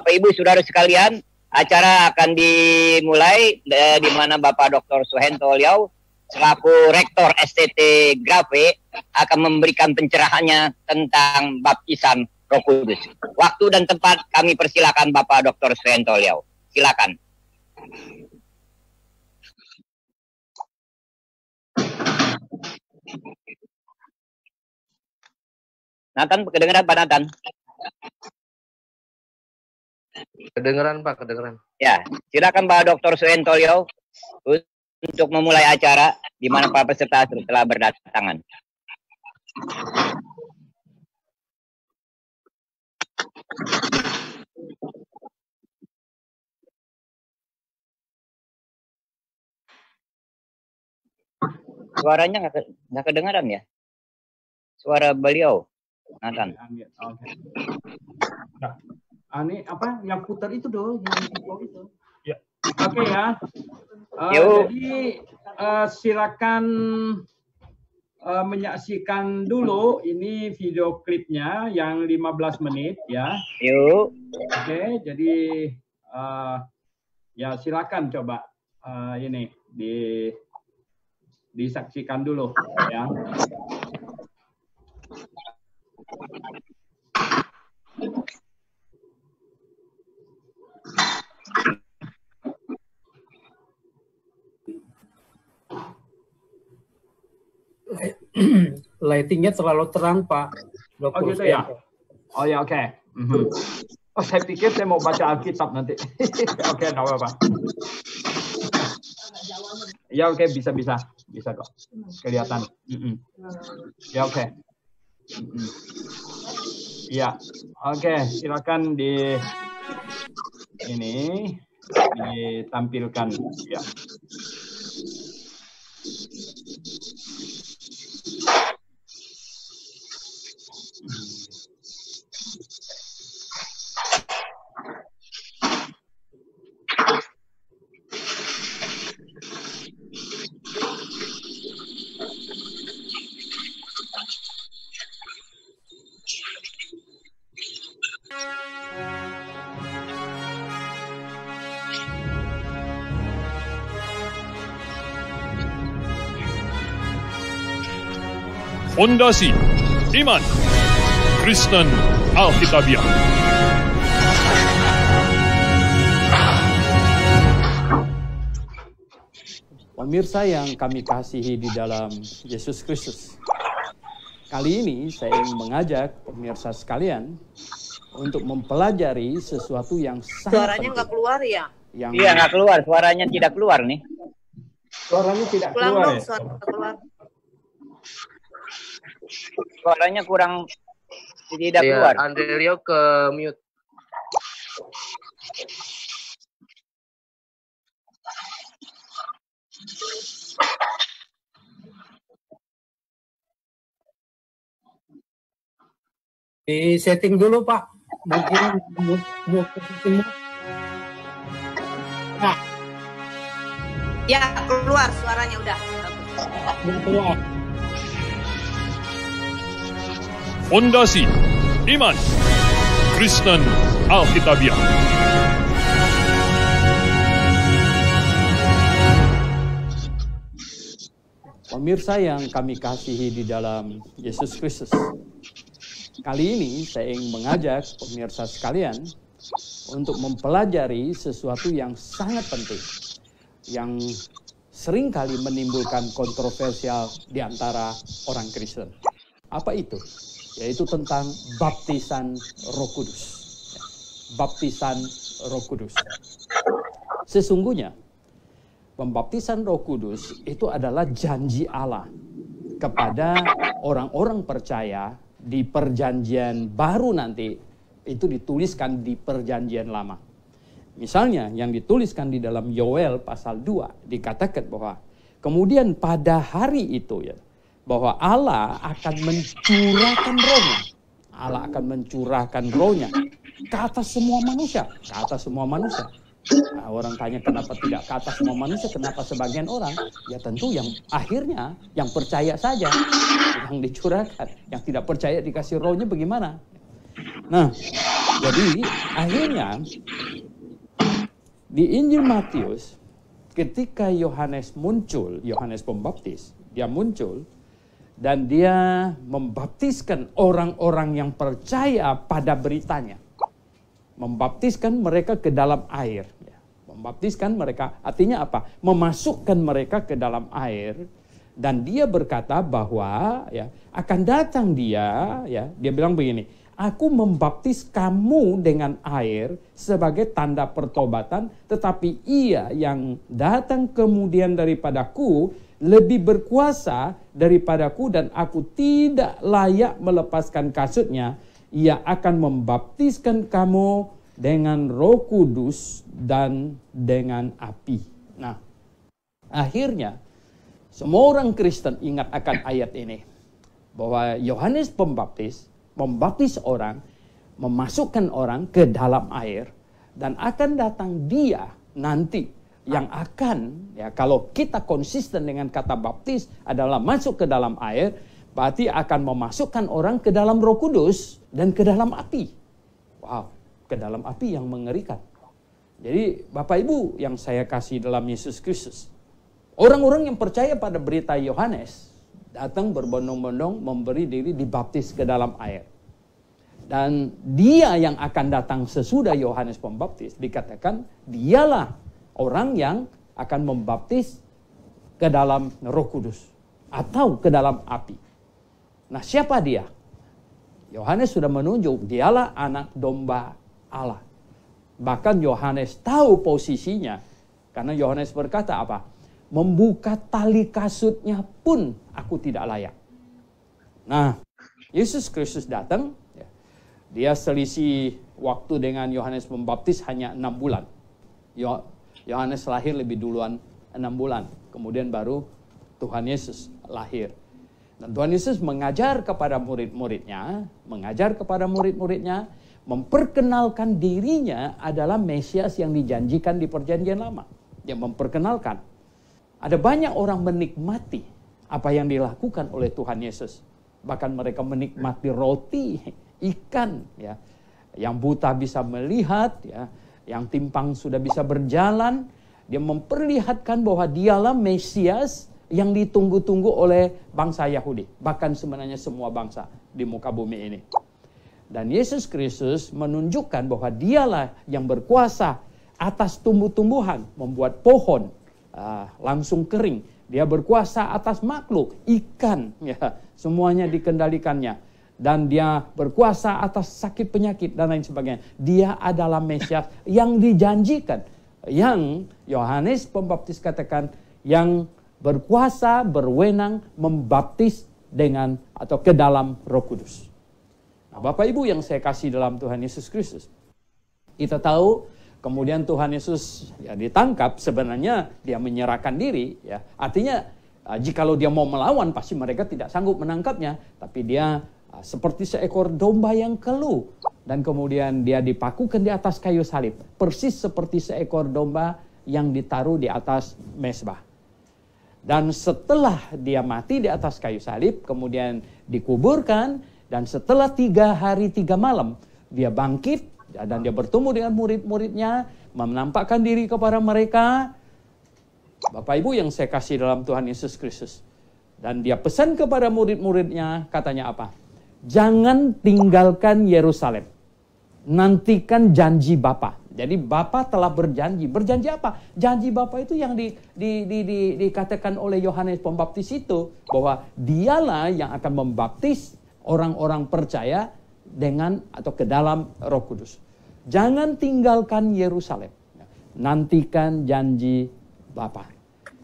Bapak Ibu Saudara sekalian, acara akan dimulai di mana Bapak Dr. Suhento Liau selaku Rektor STT Grafe akan memberikan pencerahannya tentang baptisan Roh Kudus. Waktu dan tempat kami persilakan Bapak Dr. Suhento Liau. Silakan. Nathan, kedengeran Pak Nathan? Kedengeran Pak, kedengeran. Ya, silakan Pak Dr. Suhento Liau untuk memulai acara di mana para peserta telah berdatangan. Suaranya nggak kedengaran ya? Suara beliau, Nathan. Oke. Nah, ini apa yang putar itu dong, yang itu. Ya. Oke ya. Jadi silakan menyaksikan dulu ini video klipnya yang 15 menit ya. Yuk. Oke, jadi ya silakan coba ini disaksikan dulu ya. Lightingnya terlalu terang, Pak. Oh gitu ya? Oh ya, oke. Oh, saya pikir saya mau baca Alkitab nanti. Oke, nggak apa-apa. Ya oke, bisa kok. Kelihatan. Ya oke. Ya, oke. Silakan ditampilkan. Ya. Fondasi Iman Kristen Alkitabiah. Pemirsa yang kami kasihi di dalam Yesus Kristus, kali ini saya ingin mengajak pemirsa sekalian untuk mempelajari sesuatu yang sangat suaranya nggak keluar ya? Iya, nggak keluar, suaranya tidak keluar nih. Suaranya tidak keluar ya? Keluar. Suaranya kurang tidak keluar. Andrelio ke mute. Di setting dulu, Pak. Mungkin nah. Ya, keluar suaranya udah. keluar. Fondasi Iman Kristen Alkitabiah. Pemirsa yang kami kasihi di dalam Yesus Kristus, kali ini saya ingin mengajak pemirsa sekalian untuk mempelajari sesuatu yang sangat penting, yang seringkali menimbulkan kontroversial di antara orang Kristen. Apa itu? Yaitu tentang baptisan Roh Kudus. Baptisan Roh Kudus. Sesungguhnya, pembaptisan Roh Kudus itu adalah janji Allah kepada orang-orang percaya di perjanjian baru nanti. Itu dituliskan di perjanjian lama. Misalnya yang dituliskan di dalam Yoel pasal 2 dikatakan bahwa kemudian pada hari itu ya, bahwa Allah akan mencurahkan rohnya. Allah akan mencurahkan rohnya ke atas semua manusia. Ke atas semua manusia. Nah, orang tanya kenapa tidak ke atas semua manusia, kenapa sebagian orang? Ya tentu yang akhirnya yang percaya saja yang dicurahkan. Yang tidak percaya dikasih rohnya bagaimana? Nah, Jadi akhirnya di Injil Matius ketika Yohanes muncul, Yohanes Pembaptis, dia muncul dan dia membaptiskan orang-orang yang percaya pada beritanya. Membaptiskan mereka ke dalam air. Membaptiskan mereka artinya apa? Memasukkan mereka ke dalam air. Dan dia berkata bahwa ya akan datang dia bilang begini, aku membaptis kamu dengan air sebagai tanda pertobatan, tetapi ia yang datang kemudian daripadaku lebih berkuasa daripadaku dan aku tidak layak melepaskan kasutnya. Ia akan membaptiskan kamu dengan Roh Kudus dan dengan api. Nah, akhirnya semua orang Kristen ingat akan ayat ini. Bahwa Yohanes Pembaptis membaptis orang, memasukkan orang ke dalam air. Dan akan datang dia nanti yang akan, ya kalau kita konsisten dengan kata baptis adalah masuk ke dalam air, berarti akan memasukkan orang ke dalam Roh Kudus dan ke dalam api. Wow, ke dalam api yang mengerikan. Jadi Bapak Ibu yang saya kasih dalam Yesus Kristus, orang-orang yang percaya pada berita Yohanes datang berbondong-bondong memberi diri dibaptis ke dalam air. Dan dia yang akan datang sesudah Yohanes Pembaptis dikatakan dialah orang yang akan membaptis ke dalam Roh Kudus atau ke dalam api. Nah, siapa dia? Yohanes sudah menunjuk dialah anak domba Allah. Bahkan Yohanes tahu posisinya karena Yohanes berkata apa? Membuka tali kasutnya pun aku tidak layak. Nah, Yesus Kristus datang, dia selisih waktu dengan Yohanes Pembaptis hanya 6 bulan. Yohanes lahir lebih duluan 6 bulan. Kemudian baru Tuhan Yesus lahir. Dan Tuhan Yesus mengajar kepada murid-muridnya, memperkenalkan dirinya adalah Mesias yang dijanjikan di Perjanjian Lama. Dia memperkenalkan. Ada banyak orang menikmati apa yang dilakukan oleh Tuhan Yesus. Bahkan mereka menikmati roti, ikan, ya, yang buta bisa melihat, ya, yang timpang sudah bisa berjalan. Dia memperlihatkan bahwa dialah Mesias yang ditunggu-tunggu oleh bangsa Yahudi. Bahkan sebenarnya semua bangsa di muka bumi ini. Dan Yesus Kristus menunjukkan bahwa dialah yang berkuasa atas tumbuh-tumbuhan, membuat pohon langsung kering. Dia berkuasa atas makhluk, ikan, ya, semuanya dikendalikannya. Dan dia berkuasa atas sakit penyakit dan lain sebagainya. Dia adalah Mesias yang dijanjikan. Yang Yohanes Pembaptis katakan yang berkuasa, berwenang, membaptis dengan atau ke dalam Roh Kudus. Nah, Bapak Ibu yang saya kasih dalam Tuhan Yesus Kristus. Kita tahu kemudian Tuhan Yesus ya ditangkap, sebenarnya dia menyerahkan diri, ya. Artinya jikalau dia mau melawan pasti mereka tidak sanggup menangkapnya, tapi dia seperti seekor domba yang keluh dan kemudian dia dipakukan di atas kayu salib, persis seperti seekor domba yang ditaruh di atas mezbah. Dan setelah dia mati di atas kayu salib, kemudian dikuburkan, dan setelah 3 hari 3 malam dia bangkit. Dan dia bertemu dengan murid-muridnya, menampakkan diri kepada mereka. Bapak Ibu yang saya kasih dalam Tuhan Yesus Kristus. Dan dia pesan kepada murid-muridnya, katanya apa? Jangan tinggalkan Yerusalem. Nantikan janji Bapa. Jadi Bapa telah berjanji. Berjanji apa? Janji Bapa itu yang dikatakan oleh Yohanes Pembaptis itu. Bahwa dialah yang akan membaptis orang-orang percaya dengan atau ke dalam Roh Kudus. Jangan tinggalkan Yerusalem. Nantikan janji Bapa.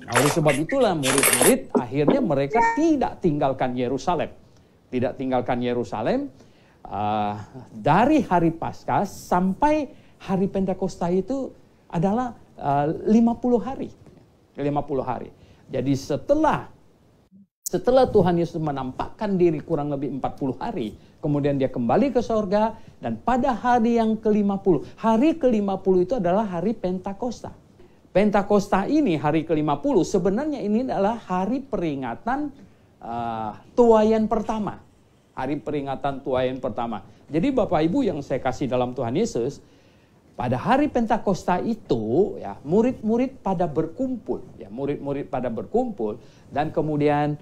Nah, oleh sebab itulah murid-murid akhirnya mereka tidak tinggalkan Yerusalem. Tidak tinggalkan Yerusalem dari hari Paskah sampai hari Pentakosta itu adalah 50 hari. 50 hari. Jadi setelah Tuhan Yesus menampakkan diri kurang lebih 40 hari, kemudian dia kembali ke sorga, dan pada hari yang ke-50, hari ke-50 itu adalah hari Pentakosta. Pentakosta ini, hari ke-50, sebenarnya ini adalah hari peringatan tuaian pertama. hari peringatan tuayan pertama. Jadi Bapak Ibu yang saya kasih dalam Tuhan Yesus, pada hari Pentakosta itu ya murid-murid pada berkumpul, dan kemudian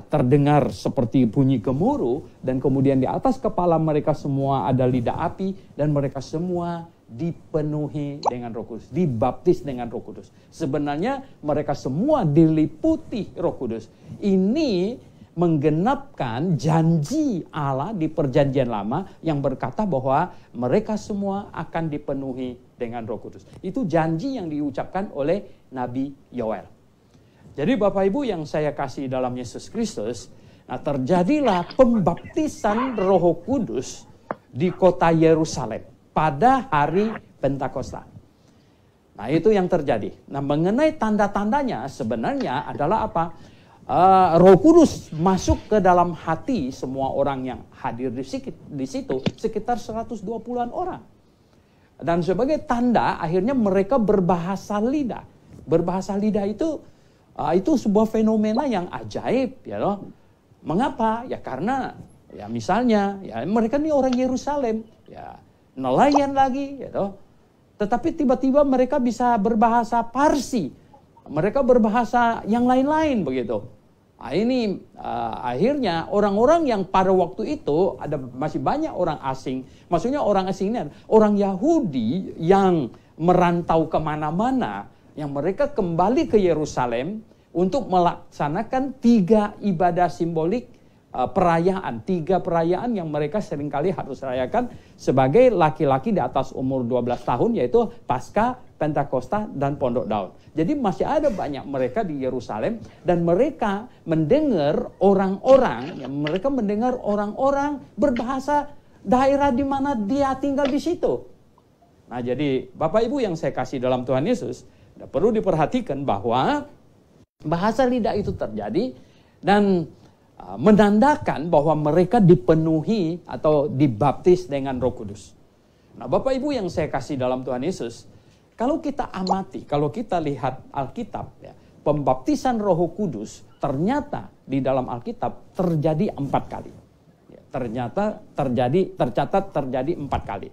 terdengar seperti bunyi gemuruh, dan kemudian di atas kepala mereka semua ada lidah api, dan mereka semua dipenuhi dengan Roh Kudus, dibaptis dengan Roh Kudus. Sebenarnya mereka semua diliputi Roh Kudus. Ini menggenapkan janji Allah di Perjanjian Lama yang berkata bahwa mereka semua akan dipenuhi dengan Roh Kudus. Itu janji yang diucapkan oleh Nabi Yoel. Jadi Bapak Ibu yang saya kasih dalam Yesus Kristus, nah terjadilah pembaptisan Roh Kudus di kota Yerusalem pada hari Pentakosta. Nah itu yang terjadi. Nah mengenai tanda-tandanya sebenarnya adalah apa? Roh Kudus masuk ke dalam hati semua orang yang hadir di situ, sekitar 120-an orang. Dan sebagai tanda akhirnya mereka berbahasa lidah. Berbahasa lidah itu sebuah fenomena yang ajaib, ya loh. Mengapa? Ya karena ya misalnya ya mereka ini orang Yerusalem, ya nelayan lagi, ya loh. Tetapi tiba-tiba mereka bisa berbahasa Parsi. Mereka berbahasa yang lain-lain begitu. Nah, ini akhirnya orang-orang yang pada waktu itu masih banyak orang asing. Maksudnya orang asing ini orang Yahudi yang merantau kemana-mana, yang mereka kembali ke Yerusalem untuk melaksanakan 3 ibadah simbolik perayaan. 3 perayaan yang mereka seringkali harus rayakan sebagai laki-laki di atas umur 12 tahun, yaitu Paskah, Pentakosta, dan Pondok Daun. Jadi masih ada banyak mereka di Yerusalem, dan mereka mendengar orang-orang berbahasa daerah di mana dia tinggal di situ. Nah jadi Bapak Ibu yang saya kasih dalam Tuhan Yesus, perlu diperhatikan bahwa bahasa lidah itu terjadi dan menandakan bahwa mereka dipenuhi atau dibaptis dengan Roh Kudus. Nah Bapak Ibu yang saya kasih dalam Tuhan Yesus, kalau kita amati, kalau kita lihat Alkitab, ya, pembaptisan Roh Kudus ternyata di dalam Alkitab terjadi 4 kali. Ya, tercatat terjadi 4 kali.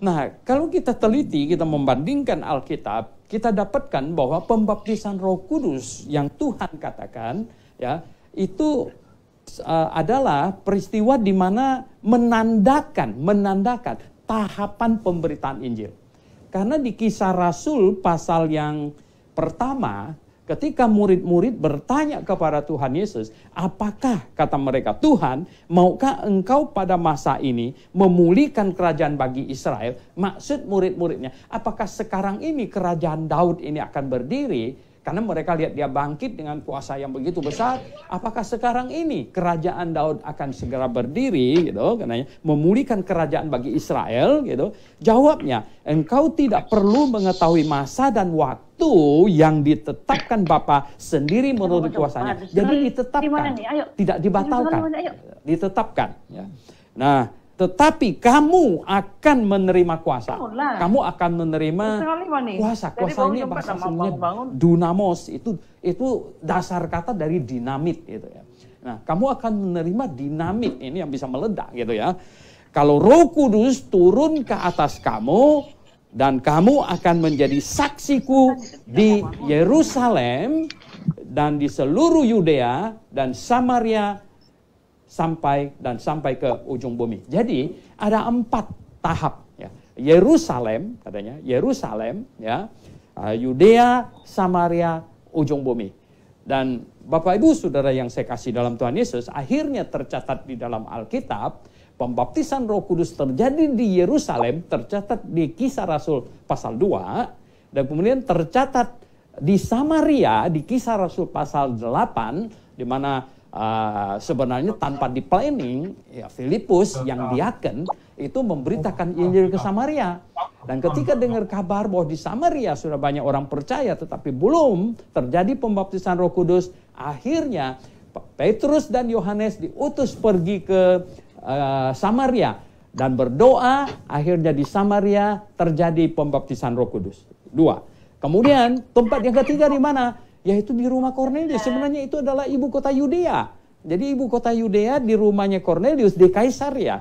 Nah, kalau kita teliti, kita membandingkan Alkitab, kita dapatkan bahwa pembaptisan Roh Kudus yang Tuhan katakan, ya, itu adalah peristiwa di mana menandakan tahapan pemberitaan Injil. Karena di Kisah Rasul pasal yang pertama, ketika murid-murid bertanya kepada Tuhan Yesus, apakah kata mereka, Tuhan, maukah engkau pada masa ini memulihkan kerajaan bagi Israel? Maksud murid-muridnya, apakah sekarang ini kerajaan Daud ini akan berdiri? Karena mereka lihat dia bangkit dengan kuasa yang begitu besar. Apakah sekarang ini kerajaan Daud akan segera berdiri, gitu, katanya, memulihkan kerajaan bagi Israel, gitu? Jawabnya, engkau tidak perlu mengetahui masa dan waktu yang ditetapkan Bapa sendiri menurut kuasanya. Jadi ditetapkan, tidak dibatalkan, ditetapkan. Ya. Nah, tetapi kamu akan menerima kuasa. Kamu akan menerima kuasa. Kuasa ini bahasa aslinya dunamos. Itu dasar kata dari dinamit gitu ya. Nah, kamu akan menerima dinamit ini yang bisa meledak gitu ya. Kalau Roh Kudus turun ke atas kamu dan kamu akan menjadi saksiku di Yerusalem dan di seluruh Yudea dan Samaria sampai ke ujung bumi. Jadi ada 4 tahap ya. Yerusalem katanya, Yerusalem ya, Yudea, Samaria, ujung bumi. Dan Bapak Ibu Saudara yang saya kasih dalam Tuhan Yesus, akhirnya tercatat di dalam Alkitab, pembaptisan Roh Kudus terjadi di Yerusalem, tercatat di Kisah Rasul pasal 2, dan kemudian tercatat di Samaria di Kisah Rasul pasal 8, di mana sebenarnya tanpa di planning, ya Filipus yang diaken itu memberitakan Injil ke Samaria. Dan ketika dengar kabar bahwa di Samaria sudah banyak orang percaya tetapi belum terjadi pembaptisan Roh Kudus, akhirnya Petrus dan Yohanes diutus pergi ke Samaria dan berdoa, akhirnya di Samaria terjadi pembaptisan Roh Kudus. 2. Kemudian tempat yang ketiga di mana? Yaitu di rumah Kornelius. Sebenarnya itu adalah ibu kota Yudea. Jadi ibu kota Yudea di rumahnya Cornelius di Kaisaria.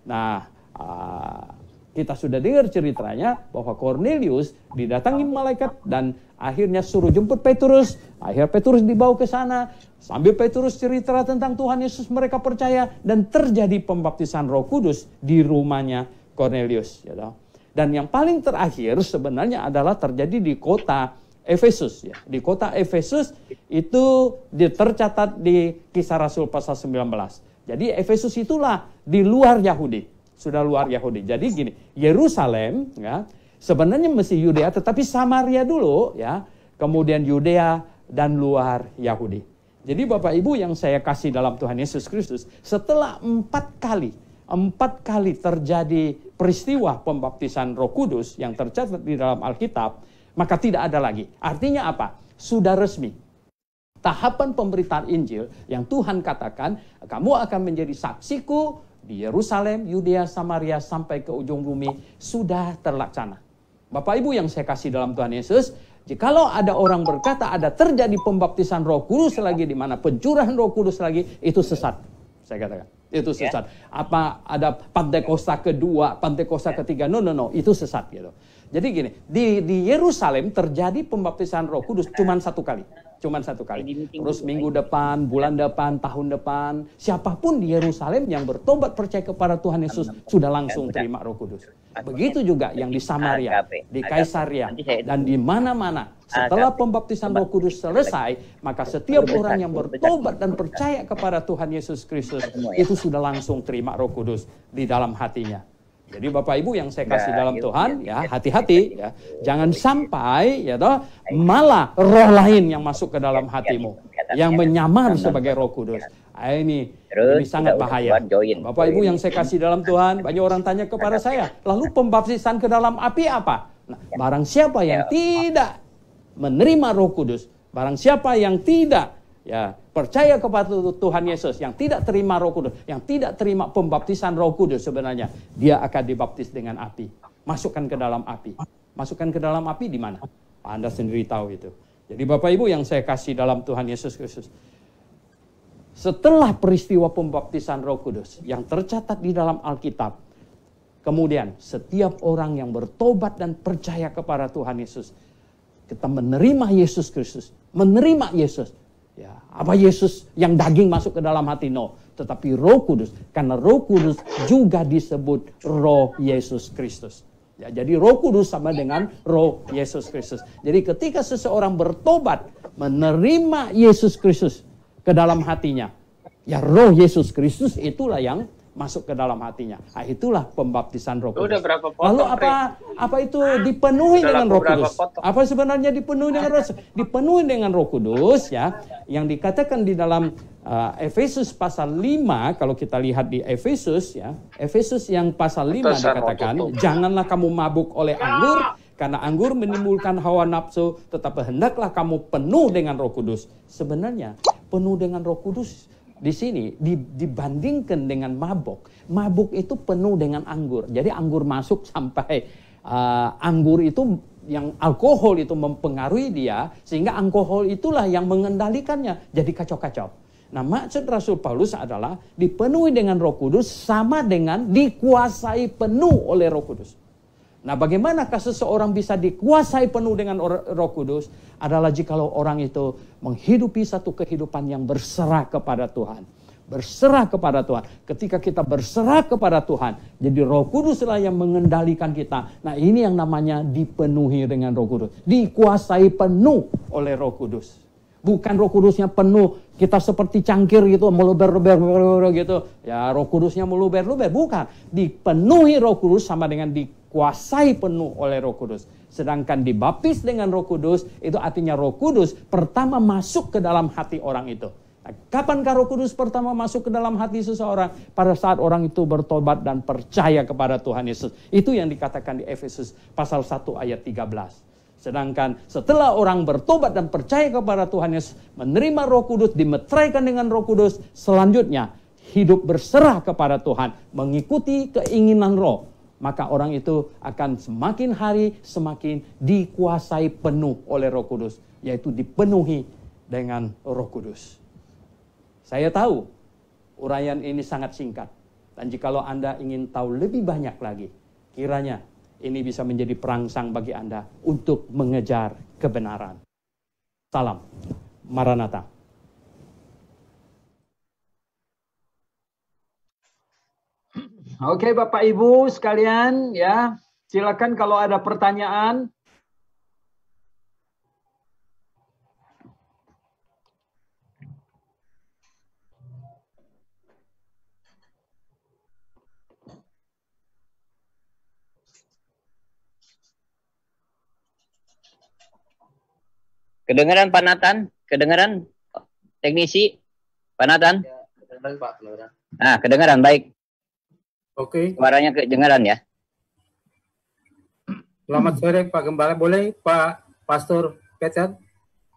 Nah, kita sudah dengar ceritanya bahwa Cornelius didatangi malaikat dan akhirnya suruh jemput Petrus. Akhirnya Petrus dibawa ke sana. Sambil Petrus cerita tentang Tuhan Yesus, mereka percaya dan terjadi pembaptisan Roh Kudus di rumahnya Cornelius. Dan yang paling terakhir sebenarnya adalah terjadi di kota Efesus. Di kota Efesus itu tercatat di Kisah Rasul pasal 19. Jadi Efesus itulah di luar Yahudi. Sudah luar Yahudi. Jadi gini, Yerusalem sebenarnya masih Yudea, tetapi Samaria dulu kemudian Yudea dan luar Yahudi. Jadi Bapak Ibu yang saya kasih dalam Tuhan Yesus Kristus, setelah 4 kali terjadi peristiwa pembaptisan Roh Kudus yang tercatat di dalam Alkitab, maka tidak ada lagi. Artinya apa? Sudah resmi. Tahapan pemberitaan Injil yang Tuhan katakan, kamu akan menjadi saksiku di Yerusalem, Yudea, Samaria, sampai ke ujung bumi, sudah terlaksana. Bapak Ibu yang saya kasih dalam Tuhan Yesus, jikalau ada orang berkata ada terjadi pembaptisan Roh Kudus lagi, di mana pencurahan Roh Kudus lagi, itu sesat. Saya katakan, itu sesat. Apa ada Pantekosta kedua, Pantekosta ketiga? No, itu sesat gitu. Jadi gini, di Yerusalem terjadi pembaptisan Roh Kudus cuma 1 kali. Terus minggu depan, bulan depan, tahun depan, siapapun di Yerusalem yang bertobat percaya kepada Tuhan Yesus sudah langsung terima Roh Kudus. Begitu juga yang di Samaria, di Kaisaria, dan di mana-mana. Setelah pembaptisan Roh Kudus selesai, maka setiap orang yang bertobat dan percaya kepada Tuhan Yesus Kristus itu sudah langsung terima Roh Kudus di dalam hatinya. Jadi Bapak Ibu yang saya kasih dalam Tuhan, hati-hati, jangan sampai malah roh lain yang masuk ke dalam hatimu, yang menyamar sebagai Roh Kudus. Ini sangat bahaya. Bapak Ibu yang saya kasih dalam Tuhan, banyak orang tanya kepada saya, lalu pembaptisan ke dalam api apa? Nah, barang siapa yang tidak menerima Roh Kudus, barang siapa yang tidak percaya kepada Tuhan Yesus, yang tidak terima Roh Kudus, yang tidak terima pembaptisan Roh Kudus, sebenarnya dia akan dibaptis dengan api. Masukkan ke dalam api. Masukkan ke dalam api di mana? Anda sendiri tahu itu. Jadi Bapak Ibu yang saya kasih dalam Tuhan Yesus Kristus, setelah peristiwa pembaptisan Roh Kudus yang tercatat di dalam Alkitab, kemudian setiap orang yang bertobat dan percaya kepada Tuhan Yesus, kita menerima Yesus Kristus, menerima Yesus. Apa Yesus yang daging masuk ke dalam hati? No. Tetapi Roh Kudus. Karena Roh Kudus juga disebut Roh Yesus Kristus. Jadi Roh Kudus sama dengan Roh Yesus Kristus. Jadi ketika seseorang bertobat, menerima Yesus Kristus ke dalam hatinya, Roh Yesus Kristus itulah yang masuk ke dalam hatinya. Itulah pembaptisan Roh Kudus. Lalu apa itu dipenuhi dengan Roh Kudus? Apa sebenarnya dipenuhi dengan Roh? Dipenuhi dengan Roh Kudus yang dikatakan di dalam Efesus pasal 5, kalau kita lihat di Efesus Efesus yang pasal 5 dikatakan, janganlah kamu mabuk oleh anggur, karena anggur menimbulkan hawa nafsu, tetapi hendaklah kamu penuh dengan Roh Kudus. Sebenarnya penuh dengan Roh Kudus di sini dibandingkan dengan mabuk. Mabuk itu penuh dengan anggur. Jadi anggur masuk sampai anggur itu yang alkohol itu mempengaruhi dia, sehingga alkohol itulah yang mengendalikannya. Jadi kacau-kacau. Nah, maksud Rasul Paulus adalah dipenuhi dengan Roh Kudus sama dengan dikuasai penuh oleh Roh Kudus. Nah, bagaimanakah seseorang bisa dikuasai penuh dengan Roh Kudus? Adalah jikalau orang itu menghidupi satu kehidupan yang berserah kepada Tuhan. Berserah kepada Tuhan. Ketika kita berserah kepada Tuhan, jadi Roh Kuduslah yang mengendalikan kita. Nah, ini yang namanya dipenuhi dengan Roh Kudus. Dikuasai penuh oleh Roh Kudus. Bukan Roh Kudusnya penuh, kita seperti cangkir gitu, meluber-luber gitu. Roh Kudusnya meluber-luber. Bukan. Dipenuhi Roh Kudus sama dengan dikuasai penuh oleh Roh Kudus. Sedangkan dibaptis dengan Roh Kudus, itu artinya Roh Kudus pertama masuk ke dalam hati orang itu. Nah, kapankah Roh Kudus pertama masuk ke dalam hati seseorang? Pada saat orang itu bertobat dan percaya kepada Tuhan Yesus. Itu yang dikatakan di Efesus pasal 1 ayat 13. Sedangkan setelah orang bertobat dan percaya kepada Tuhan Yesus, menerima Roh Kudus, dimeteraikan dengan Roh Kudus, selanjutnya hidup berserah kepada Tuhan, mengikuti keinginan Roh, maka orang itu akan semakin hari semakin dikuasai penuh oleh Roh Kudus, yaitu dipenuhi dengan Roh Kudus. Saya tahu uraian ini sangat singkat. Dan jikalau Anda ingin tahu lebih banyak lagi, kiranya ini bisa menjadi perangsang bagi Anda untuk mengejar kebenaran. Salam, Maranatha. Oke, Bapak Ibu sekalian, ya, silakan kalau ada pertanyaan. Kedengeran Pak Nathan? Kedengeran teknisi Pak Nathan? Ya, kedengeran Pak, kedengeran. Nah, kedengeran baik. Oke, Suaranya kedengeran ya. selamat sore Pak Gembala. Boleh Pak Pastor Peter?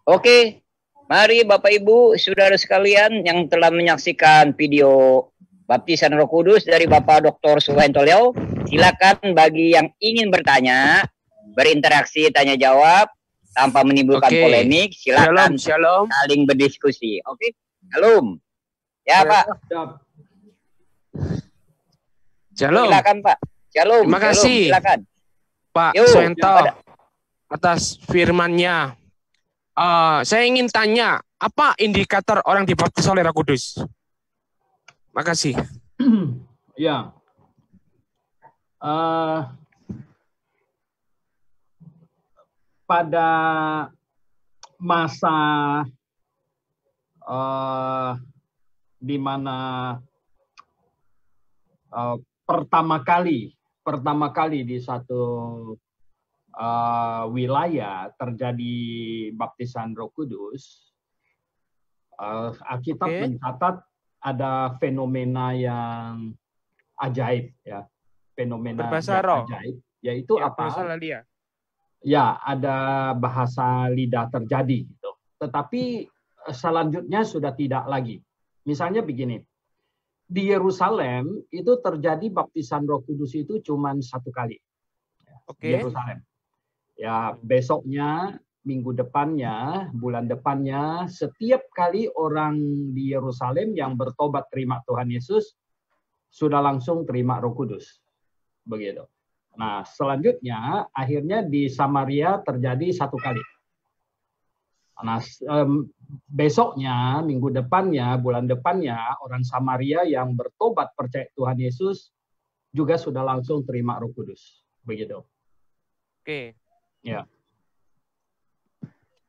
Oke, mari Bapak Ibu, saudara sekalian yang telah menyaksikan video baptisan Roh Kudus dari Bapak Dr. Suhento Liao, silakan bagi yang ingin bertanya, berinteraksi, tanya jawab tanpa menimbulkan polemik, silakan Shalom. saling berdiskusi. Oke, Shalom. Ya Pak, Shalom. silakan Pak. Shalom. Terima Shalom, kasih. silakan. Pak Yuk, Suhento pada- atas firman-Nya. Saya ingin tanya, apa indikator orang dibaptis oleh Roh Kudus? Makasih. Ya. Pada masa di mana pertama kali di satu wilayah terjadi baptisan Roh Kudus, Alkitab Oke. mencatat ada fenomena yang ajaib, ya, fenomena Berbahasa yang roh. ajaib, yaitu Ya, apa? bahasa Lalia. Ya, ada bahasa lidah terjadi gitu. Tetapi selanjutnya sudah tidak lagi. Misalnya begini, di Yerusalem itu terjadi baptisan Roh Kudus itu cuma satu kali. Di Oke. Yerusalem. Ya, besoknya, minggu depannya, bulan depannya, setiap kali orang di Yerusalem yang bertobat terima Tuhan Yesus sudah langsung terima Roh Kudus. Begitu. Nah, selanjutnya akhirnya di Samaria terjadi satu kali. Nah, besoknya, minggu depannya, bulan depannya, orang Samaria yang bertobat percaya Tuhan Yesus juga sudah langsung terima Roh Kudus. Begitu. Oke. Ya.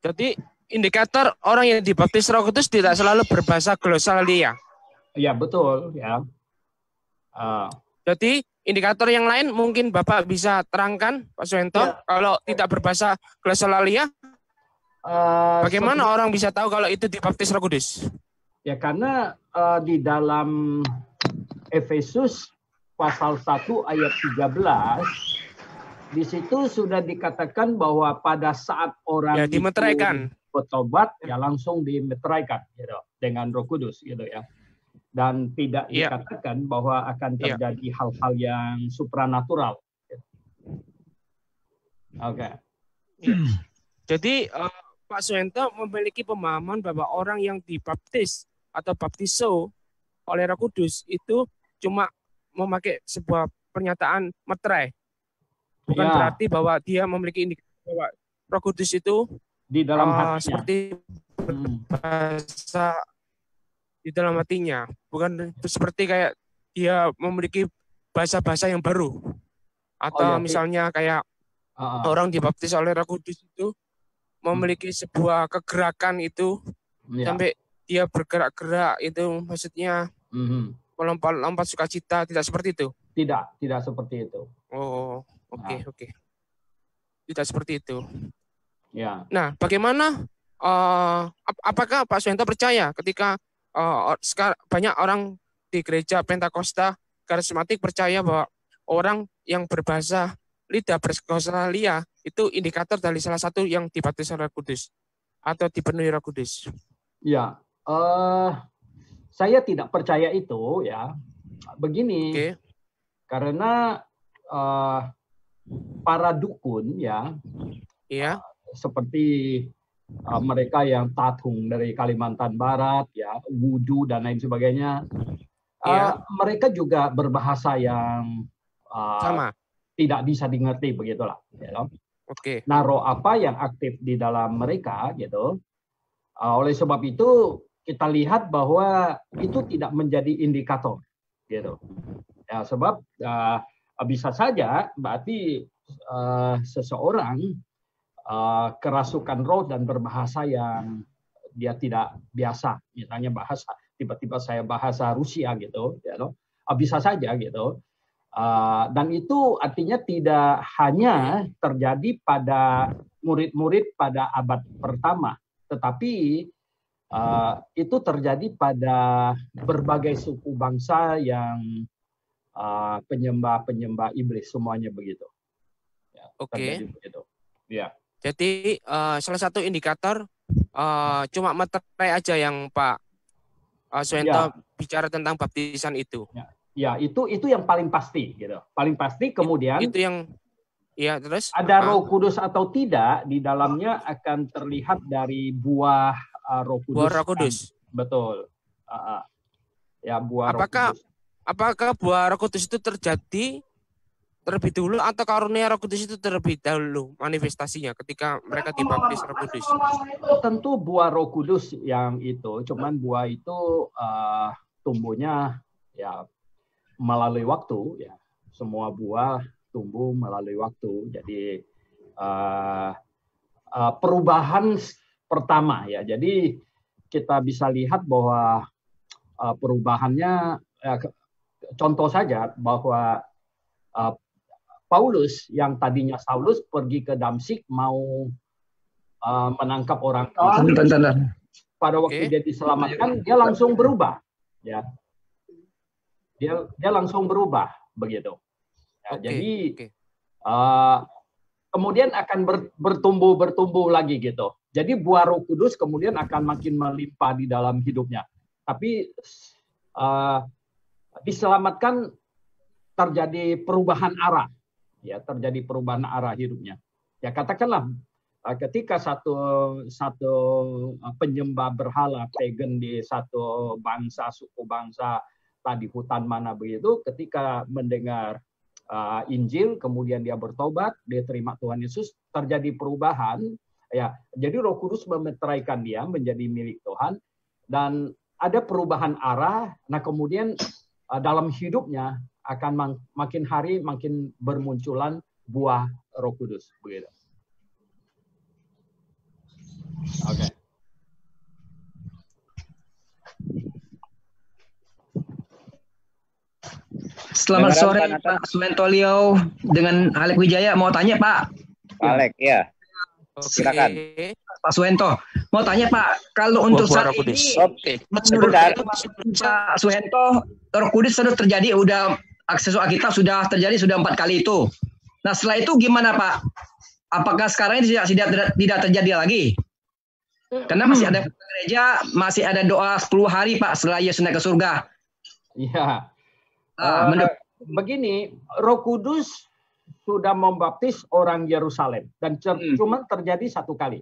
Jadi indikator orang yang dibaptis Roh Kudus tidak selalu berbahasa glosalia. Ya, betul, ya. Jadi indikator yang lain mungkin Bapak bisa terangkan, Pak Suhento, Ya. kalau tidak berbahasa glosalia, bagaimana orang bisa tahu kalau itu dibaptis Roh Kudus? Ya, karena di dalam Efesus pasal 1 ayat 13, di situ sudah dikatakan bahwa pada saat orang Ya, dimeteraikan. itu bertobat, ya langsung dimeteraikan gitu, dengan Roh Kudus gitu ya. Dan tidak Ya. dikatakan bahwa akan Ya. terjadi hal-hal yang supranatural. Oke. Jadi Pak Suhento memiliki pemahaman bahwa orang yang dibaptis atau baptiso oleh Roh Kudus itu cuma memakai sebuah pernyataan meterai. Bukan Ya. berarti bahwa dia memiliki indikasi bahwa Roh Kudus itu Di dalam hatinya. seperti bahasa di dalam hatinya. Bukan seperti kayak dia memiliki bahasa-bahasa yang baru. Atau ya, misalnya kayak orang dibaptis oleh Roh Kudus itu memiliki sebuah kegerakan itu Ya. sampai dia bergerak-gerak itu maksudnya melompat-lompat sukacita, tidak seperti itu. Tidak seperti itu. Oh, oke. Tidak seperti itu. Ya. Nah, bagaimana apakah Pak Suhento percaya ketika banyak orang di gereja Pentakosta karismatik percaya bahwa orang yang berbahasa lidah berglosalia itu indikator dari salah satu yang dibaptis Roh Kudus atau dipenuhi Roh Kudus? Ya, saya tidak percaya itu ya. Begini, Oke. karena para dukun ya, Iya. seperti mereka yang tatung dari Kalimantan Barat, ya, wudu dan lain sebagainya. Mereka juga berbahasa yang Sama. tidak bisa dimengerti, begitulah. Oke. Nah, roh apa yang aktif di dalam mereka, gitu. Oleh sebab itu kita lihat bahwa itu tidak menjadi indikator, gitu. Ya, sebab bisa saja berarti seseorang kerasukan roh dan berbahasa yang dia tidak biasa, misalnya bahasa tiba-tiba saya bahasa Rusia gitu, bisa saja gitu. Dan itu artinya tidak hanya terjadi pada murid-murid pada abad pertama, tetapi itu terjadi pada berbagai suku bangsa yang penyembah iblis, semuanya begitu. Ya, Oke. begitu. Ya. Jadi salah satu indikator cuma materai aja yang Pak Suhento bicara tentang baptisan itu. Ya, itu yang paling pasti gitu. Paling pasti, kemudian itu yang terus ada Roh Kudus atau tidak di dalamnya akan terlihat dari buah Roh Kudus. Buah Roh Kudus. Betul. Ya, buah Roh Kudus. Apakah buah Roh Kudus itu terjadi terlebih dulu atau karunia Roh Kudus itu terlebih dahulu manifestasinya ketika mereka dibaptis Roh Kudus? Tentu buah Roh Kudus yang itu, cuman buah itu tumbuhnya ya melalui waktu, ya. Semua buah tumbuh melalui waktu. Jadi perubahan pertama, ya. Jadi kita bisa lihat bahwa perubahannya, contoh saja bahwa Paulus yang tadinya Saulus pergi ke Damsyik mau menangkap orang. Pada waktu dia diselamatkan, dia langsung berubah, ya. Dia langsung berubah begitu. Ya, jadi kemudian akan bertumbuh lagi gitu. Jadi buah Roh Kudus kemudian akan makin melimpah di dalam hidupnya. Tapi diselamatkan, terjadi perubahan arah. Ya, terjadi perubahan arah hidupnya. Ya, katakanlah ketika satu penyembah berhala pagan di satu bangsa, suku bangsa tadi hutan mana begitu, ketika mendengar Injil kemudian dia bertobat, dia terima Tuhan Yesus, terjadi perubahan, ya. Jadi Roh Kudus memeteraikan dia menjadi milik Tuhan dan ada perubahan arah. Nah, kemudian dalam hidupnya akan makin hari makin bermunculan buah Roh Kudus, begitu. Oke. Selamat sore Pak Suhento Liau dengan Alek Wijaya, mau tanya Pak. Alek, ya. Silakan. Pak Suhento, mau tanya Pak, kalau untuk saat ini menurut Pak Suhento, Roh Kudus sudah terjadi, akses Alkitab sudah terjadi 4 kali itu. Nah, setelah itu gimana Pak? Apakah sekarang ini tidak terjadi lagi? Karena masih ada gereja, masih ada doa 10 hari Pak setelah Yesus naik ke surga. Iya. Begini, Roh Kudus sudah membaptis orang Yerusalem dan cuma terjadi 1 kali.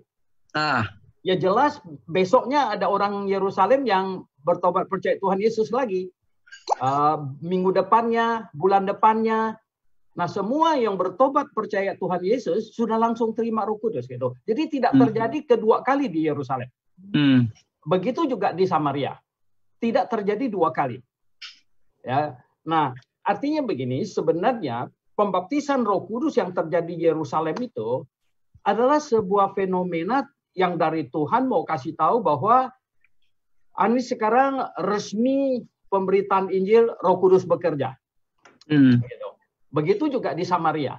Ya jelas besoknya ada orang Yerusalem yang bertobat percaya Tuhan Yesus lagi. Minggu depannya, bulan depannya, nah semua yang bertobat percaya Tuhan Yesus sudah langsung terima Roh Kudus gitu. Jadi tidak terjadi kedua kali di Yerusalem. Begitu juga di Samaria, tidak terjadi 2 kali. Ya, nah artinya begini, sebenarnya pembaptisan Roh Kudus yang terjadi di Yerusalem itu adalah sebuah fenomena yang dari Tuhan mau kasih tahu bahwa ini sekarang resmi pemberitaan Injil, Roh Kudus bekerja. Begitu juga di Samaria.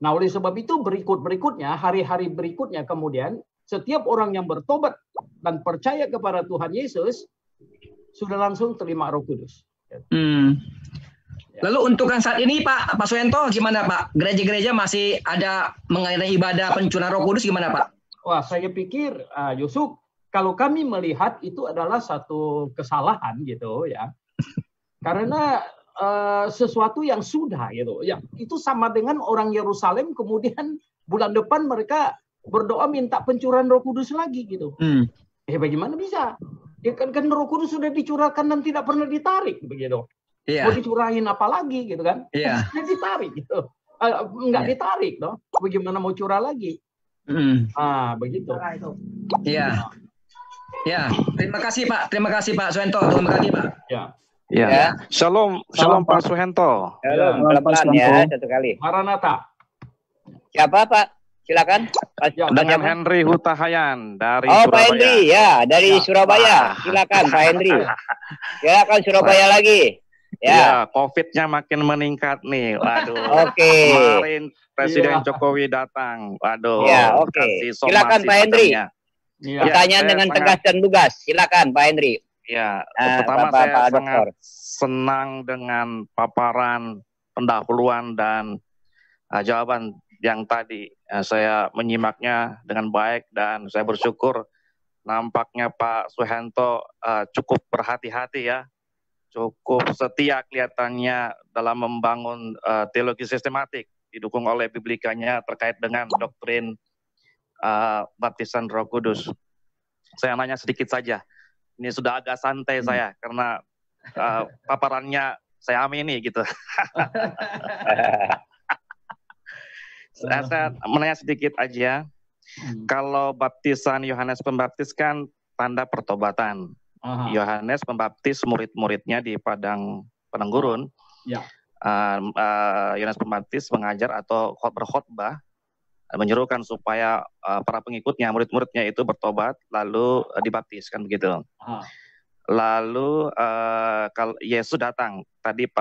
Nah, oleh sebab itu berikutnya, hari-hari berikutnya kemudian, setiap orang yang bertobat dan percaya kepada Tuhan Yesus, sudah langsung terima Roh Kudus. Lalu untuk yang saat ini Pak Suhento gimana Pak? Gereja-gereja masih ada mengenai ibadah pencurahan Roh Kudus gimana Pak? Wah, saya pikir Yusuf, kalau kami melihat itu adalah satu kesalahan gitu ya. Karena sesuatu yang sudah gitu. Ya, itu sama dengan orang Yerusalem kemudian bulan depan mereka berdoa minta pencurahan Roh Kudus lagi gitu. Bagaimana bisa? Ya kan Roh Kudus sudah dicurahkan dan tidak pernah ditarik begitu. Mau dicurahin apa lagi gitu kan? Sudah ditarik gitu. Enggak ditarik dong. Bagaimana mau curah lagi? Begitu. Iya. Ya, terima kasih Pak Suhento. Terima kasih Pak. Ya. Shalom Pak Suhento. Shalom, pelan-pelan ya satu kali. Maranatha. Siapa Pak? Silakan. Dengan Henry Hutahayan dari Surabaya. Pak Henry ya, dari Surabaya. Silakan Pak Henry. Silakan Surabaya lagi. Ya, COVID-nya makin meningkat nih. Waduh. Oke. Kemarin Presiden Jokowi datang. Waduh. Ya, oke. Silakan Pak Henry. Pertanyaan dengan tegas dan lugas. Silakan Pak Henry. Ya, pertama saya sangat senang dengan paparan pendahuluan dan jawaban yang tadi. Saya menyimaknya dengan baik dan saya bersyukur nampaknya Pak Suhento cukup berhati-hati ya. Cukup setia kelihatannya dalam membangun teologi sistematik didukung oleh biblikanya terkait dengan doktrin baptisan Roh Kudus. Saya nanya sedikit saja. Ini sudah agak santai saya karena paparannya saya amini gitu. Saya menanya sedikit aja. Kalau baptisan Yohanes Pembaptis kan tanda pertobatan. Yohanes Pembaptis murid-muridnya di padang gurun. Yohanes Pembaptis mengajar atau berkhotbah menyerukan supaya para pengikutnya, murid-muridnya itu bertobat lalu dibaptis kan begitu. Lalu kalau Yesus datang, tadi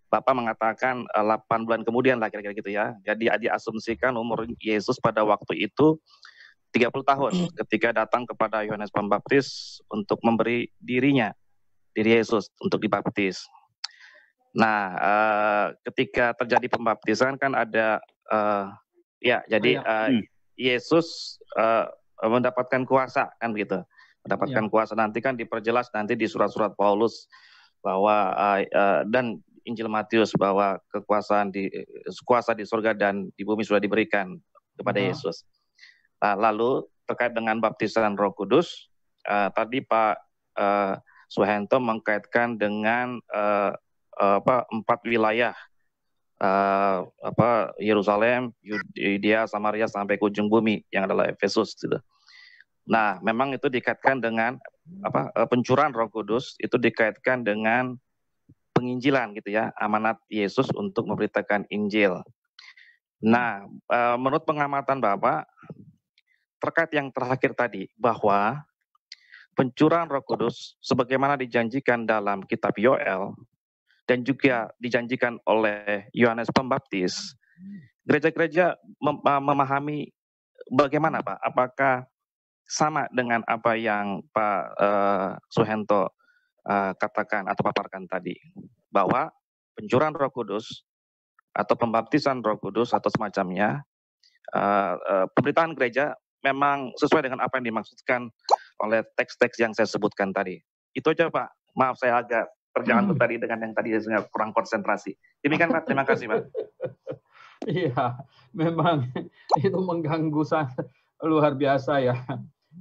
Bapak mengatakan 8 bulan kemudian lah kira-kira gitu ya. Jadi diasumsikan umur Yesus pada waktu itu 30 tahun ketika datang kepada Yohanes Pembaptis untuk memberi diri Yesus untuk dibaptis. Nah, ketika terjadi pembaptisan kan ada Yesus mendapatkan kuasa kan gitu. Mendapatkan kuasa nanti kan diperjelas nanti di surat-surat Paulus bahwa dan Injil Matius bahwa kuasa di surga dan di bumi sudah diberikan kepada Yesus. Lalu terkait dengan baptisan Roh Kudus, tadi Pak Suhento mengkaitkan dengan 4 wilayah, Yerusalem, Yudea, Samaria sampai ke ujung bumi yang adalah Efesus. Gitu. Nah, memang itu dikaitkan dengan pencurahan Roh Kudus itu dikaitkan dengan penginjilan gitu ya, amanat Yesus untuk memberitakan Injil. Nah, menurut pengamatan Bapak terkait yang terakhir tadi bahwa pencurahan Roh Kudus sebagaimana dijanjikan dalam kitab Yoel dan juga dijanjikan oleh Yohanes Pembaptis, gereja-gereja memahami bagaimana Pak? Apakah sama dengan apa yang Pak Suhento katakan atau paparkan tadi, bahwa pencurahan Roh Kudus atau pembaptisan Roh Kudus atau semacamnya, pemberitaan gereja memang sesuai dengan apa yang dimaksudkan oleh teks-teks yang saya sebutkan tadi. Itu aja Pak. Maaf saya agak terjangkut tadi dengan yang tadi saya kurang konsentrasi. Demikian Pak. Terima kasih Pak. Iya, memang itu mengganggu sangat luar biasa ya.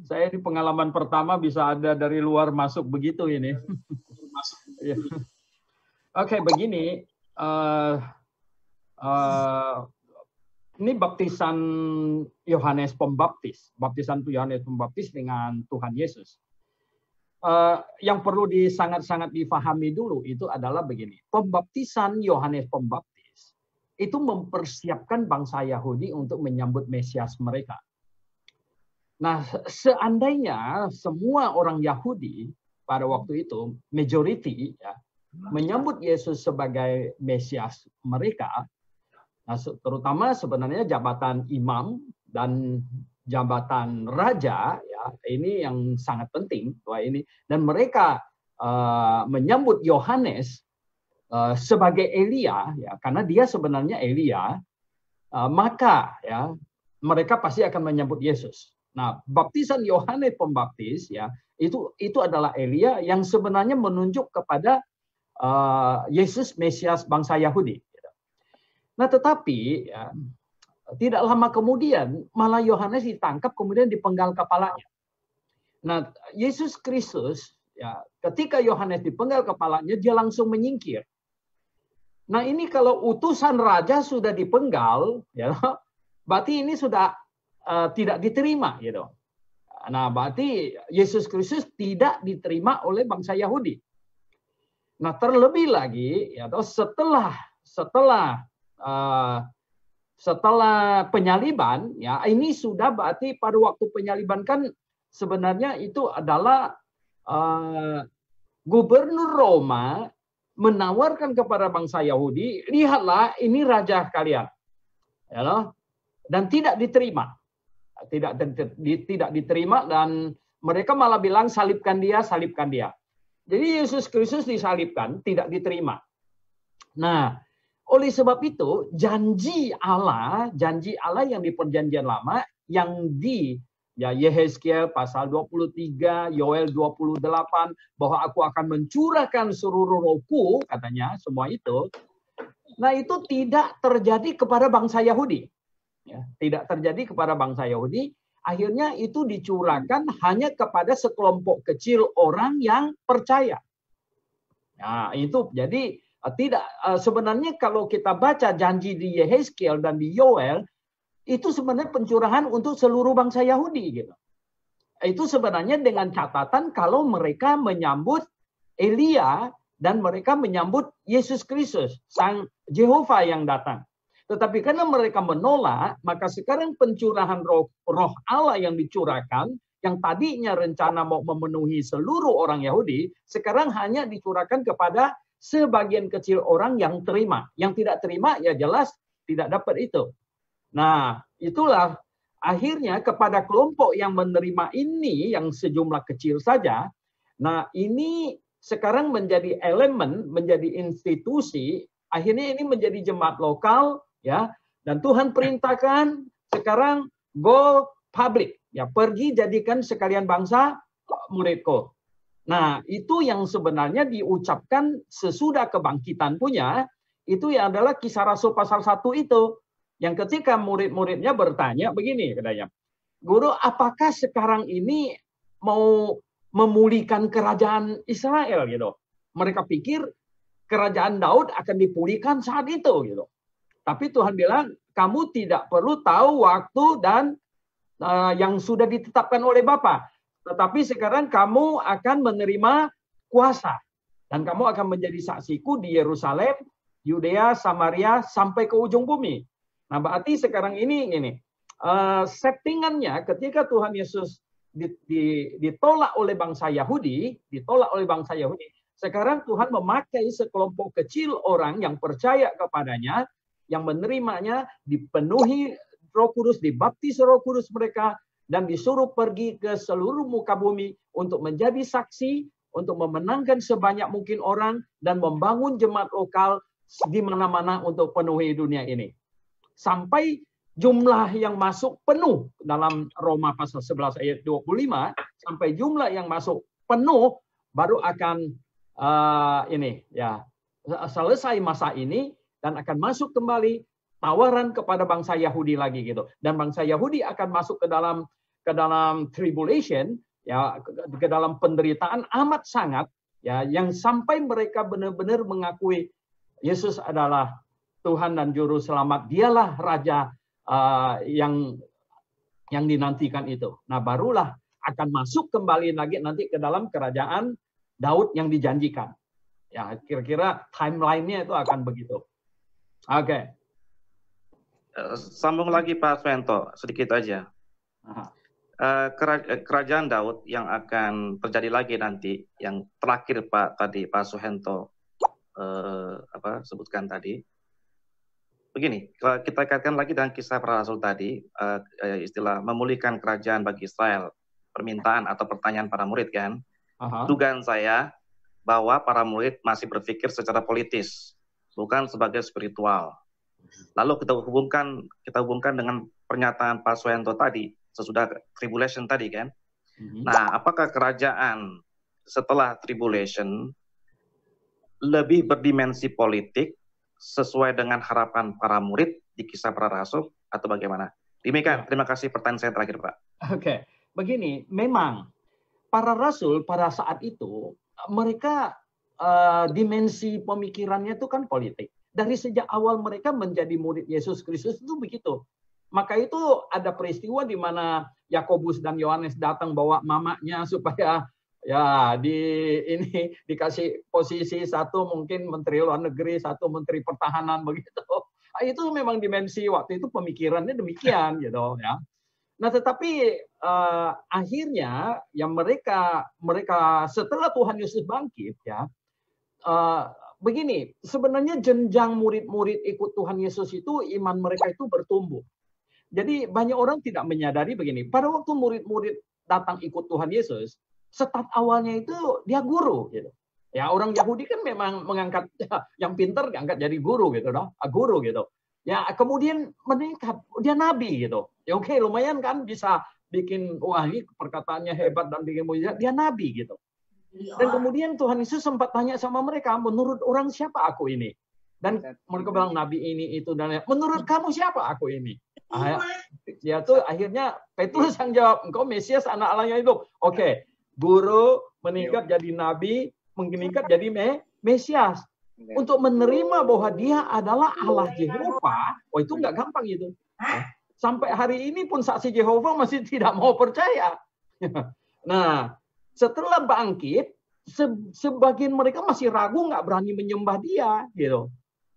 Saya di pengalaman pertama bisa ada dari luar masuk begitu ini. Oke, begini. Ini baptisan Yohanes Pembaptis, baptisan Yohanes Pembaptis dengan Tuhan Yesus. Yang perlu sangat-sangat difahami dulu itu adalah begini. Pembaptisan Yohanes Pembaptis itu mempersiapkan bangsa Yahudi untuk menyambut Mesias mereka. Nah, seandainya semua orang Yahudi pada waktu itu, majority ya, menyambut Yesus sebagai Mesias mereka, nah, terutama sebenarnya jabatan imam dan jabatan raja, ya, ini yang sangat penting. Dan mereka menyambut Yohanes sebagai Elia, ya, karena dia sebenarnya Elia, maka ya mereka pasti akan menyambut Yesus. Nah, baptisan Yohanes Pembaptis ya itu adalah Elia yang sebenarnya menunjuk kepada Yesus Mesias bangsa Yahudi. Nah, tetapi ya, tidak lama kemudian malah Yohanes ditangkap kemudian dipenggal kepalanya. Nah, Yesus Kristus ya, ketika Yohanes dipenggal kepalanya dia langsung menyingkir. Nah, ini kalau utusan raja sudah dipenggal ya, berarti ini sudah tidak diterima gitu. Nah, berarti Yesus Kristus tidak diterima oleh bangsa Yahudi. Nah, terlebih lagi ya, setelah penyaliban ya, ini sudah berarti pada waktu penyaliban kan sebenarnya itu adalah gubernur Roma menawarkan kepada bangsa Yahudi, lihatlah ini raja kalian, ya, dan tidak diterima, tidak diterima, dan mereka malah bilang salibkan dia, salibkan dia. Jadi Yesus Kristus disalibkan, tidak diterima. Nah, oleh sebab itu janji Allah yang di Perjanjian Lama yang di Yehezkiel pasal 23, Yoel 28 bahwa aku akan mencurahkan seluruh rohku, katanya semua itu. Nah, itu tidak terjadi kepada bangsa Yahudi. Ya, tidak terjadi kepada bangsa Yahudi. Akhirnya itu dicurahkan hanya kepada sekelompok kecil orang yang percaya. Nah, itu jadi tidak sebenarnya kalau kita baca janji di Yehezkiel dan di Yoel itu sebenarnya pencurahan untuk seluruh bangsa Yahudi gitu. Itu sebenarnya dengan catatan kalau mereka menyambut Elia dan mereka menyambut Yesus Kristus, Sang Jehovah yang datang. Tetapi karena mereka menolak, maka sekarang pencurahan roh Allah yang dicurahkan, yang tadinya rencana mau memenuhi seluruh orang Yahudi, sekarang hanya dicurahkan kepada sebagian kecil orang yang terima. Yang tidak terima ya jelas tidak dapat itu. Nah, itulah akhirnya kepada kelompok yang menerima ini, yang sejumlah kecil saja, nah ini sekarang menjadi elemen, menjadi institusi, akhirnya ini menjadi jemaat lokal, ya, dan Tuhan perintahkan sekarang go public, ya, pergi jadikan sekalian bangsa muridku. Nah, itu yang sebenarnya diucapkan sesudah kebangkitan punya, itu yang adalah Kisah Rasul pasal 1 itu, yang ketika murid-muridnya bertanya begini, katanya, Guru, apakah sekarang ini mau memulihkan kerajaan Israel gitu? Mereka pikir kerajaan Daud akan dipulihkan saat itu gitu. Tapi Tuhan bilang, kamu tidak perlu tahu waktu dan yang sudah ditetapkan oleh Bapa. Tetapi sekarang kamu akan menerima kuasa. Dan kamu akan menjadi saksiku di Yerusalem, Yudea, Samaria, sampai ke ujung bumi. Nah, berarti sekarang ini settingannya ketika Tuhan Yesus ditolak oleh bangsa Yahudi, sekarang Tuhan memakai sekelompok kecil orang yang percaya kepadanya, yang menerimanya, dipenuhi Roh Kudus, dibaptis Roh Kudus mereka, dan disuruh pergi ke seluruh muka bumi untuk menjadi saksi, untuk memenangkan sebanyak mungkin orang, dan membangun jemaat lokal di mana-mana untuk penuhi dunia ini. Sampai jumlah yang masuk penuh dalam Roma pasal 11 ayat 25, sampai jumlah yang masuk penuh, baru akan selesai masa ini, dan akan masuk kembali tawaran kepada bangsa Yahudi lagi gitu. Dan bangsa Yahudi akan masuk ke dalam tribulation, ya, ke dalam penderitaan amat sangat, ya, yang sampai mereka benar-benar mengakui Yesus adalah Tuhan dan Juru Selamat. Dialah Raja yang dinantikan itu. Nah, barulah akan masuk kembali lagi nanti ke dalam kerajaan Daud yang dijanjikan. Ya, kira-kira timeline-nya itu akan begitu. Oke. Sambung lagi Pak Suhento, sedikit aja. Kerajaan Daud yang akan terjadi lagi nanti, yang terakhir Pak Suhento sebutkan tadi. Begini, kalau kita kaitkan lagi dengan kisah para rasul tadi, istilah memulihkan kerajaan bagi Israel, permintaan atau pertanyaan para murid kan. Dugaan saya bahwa para murid masih berpikir secara politis, bukan sebagai spiritual. Lalu kita hubungkan dengan pernyataan Pak Suhento tadi, sesudah tribulation tadi kan. Nah, apakah kerajaan setelah tribulation lebih berdimensi politik sesuai dengan harapan para murid di Kisah Para Rasul atau bagaimana? Demikian, terima kasih pertanyaan saya terakhir, Pak. Oke, begini, memang para rasul pada saat itu mereka dimensi pemikirannya itu kan politik. Dari sejak awal mereka menjadi murid Yesus Kristus itu begitu. Maka itu ada peristiwa di mana Yakobus dan Yohanes datang bawa mamanya supaya ya dikasih posisi, satu mungkin menteri luar negeri, satu menteri pertahanan begitu. Itu memang dimensi waktu itu pemikirannya demikian gitu ya. Nah, tetapi akhirnya yang mereka setelah Tuhan Yesus bangkit ya, begini, sebenarnya jenjang murid-murid ikut Tuhan Yesus itu iman mereka itu bertumbuh. Jadi banyak orang tidak menyadari begini, pada waktu murid-murid datang ikut Tuhan Yesus, start awalnya itu dia guru gitu. Ya, orang Yahudi kan memang mengangkat yang pintar diangkat jadi guru gitu, guru gitu. Ya, kemudian meningkat, dia nabi gitu. Ya oke, lumayan kan bisa bikin, wah ini perkataannya hebat dan bikin mujizat, dia nabi gitu. Dan kemudian Tuhan Yesus sempat tanya sama mereka, menurut orang siapa aku ini? Dan mereka bilang nabi ini itu dan menurut kamu siapa aku ini? Ya tuh akhirnya Petrus yang jawab, engkau Mesias anak Allah yang hidup. Oke, guru meningkat jadi nabi, meningkat jadi Mesias. Untuk menerima bahwa dia adalah Allah Yehova, oh itu nggak gampang itu. Sampai hari ini pun saksi Yehova masih tidak mau percaya. Nah, setelah bangkit, sebagian mereka masih ragu, nggak berani menyembah dia, gitu.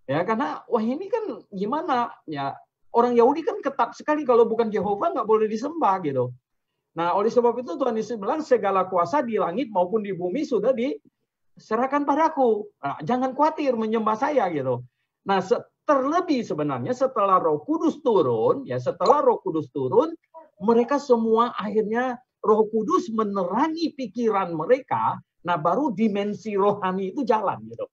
Ya, karena wah ini kan gimana? Ya, orang Yahudi kan ketat sekali kalau bukan Yehova nggak boleh disembah, gitu. Nah, oleh sebab itu Tuhan Yesus bilang segala kuasa di langit maupun di bumi sudah diserahkan padaku. Nah, jangan khawatir menyembah saya, gitu. Nah, terlebih sebenarnya setelah Roh Kudus turun, ya setelah Roh Kudus turun, mereka semua akhirnya Roh Kudus menerangi pikiran mereka. Nah, baru dimensi rohani itu jalan, gitu.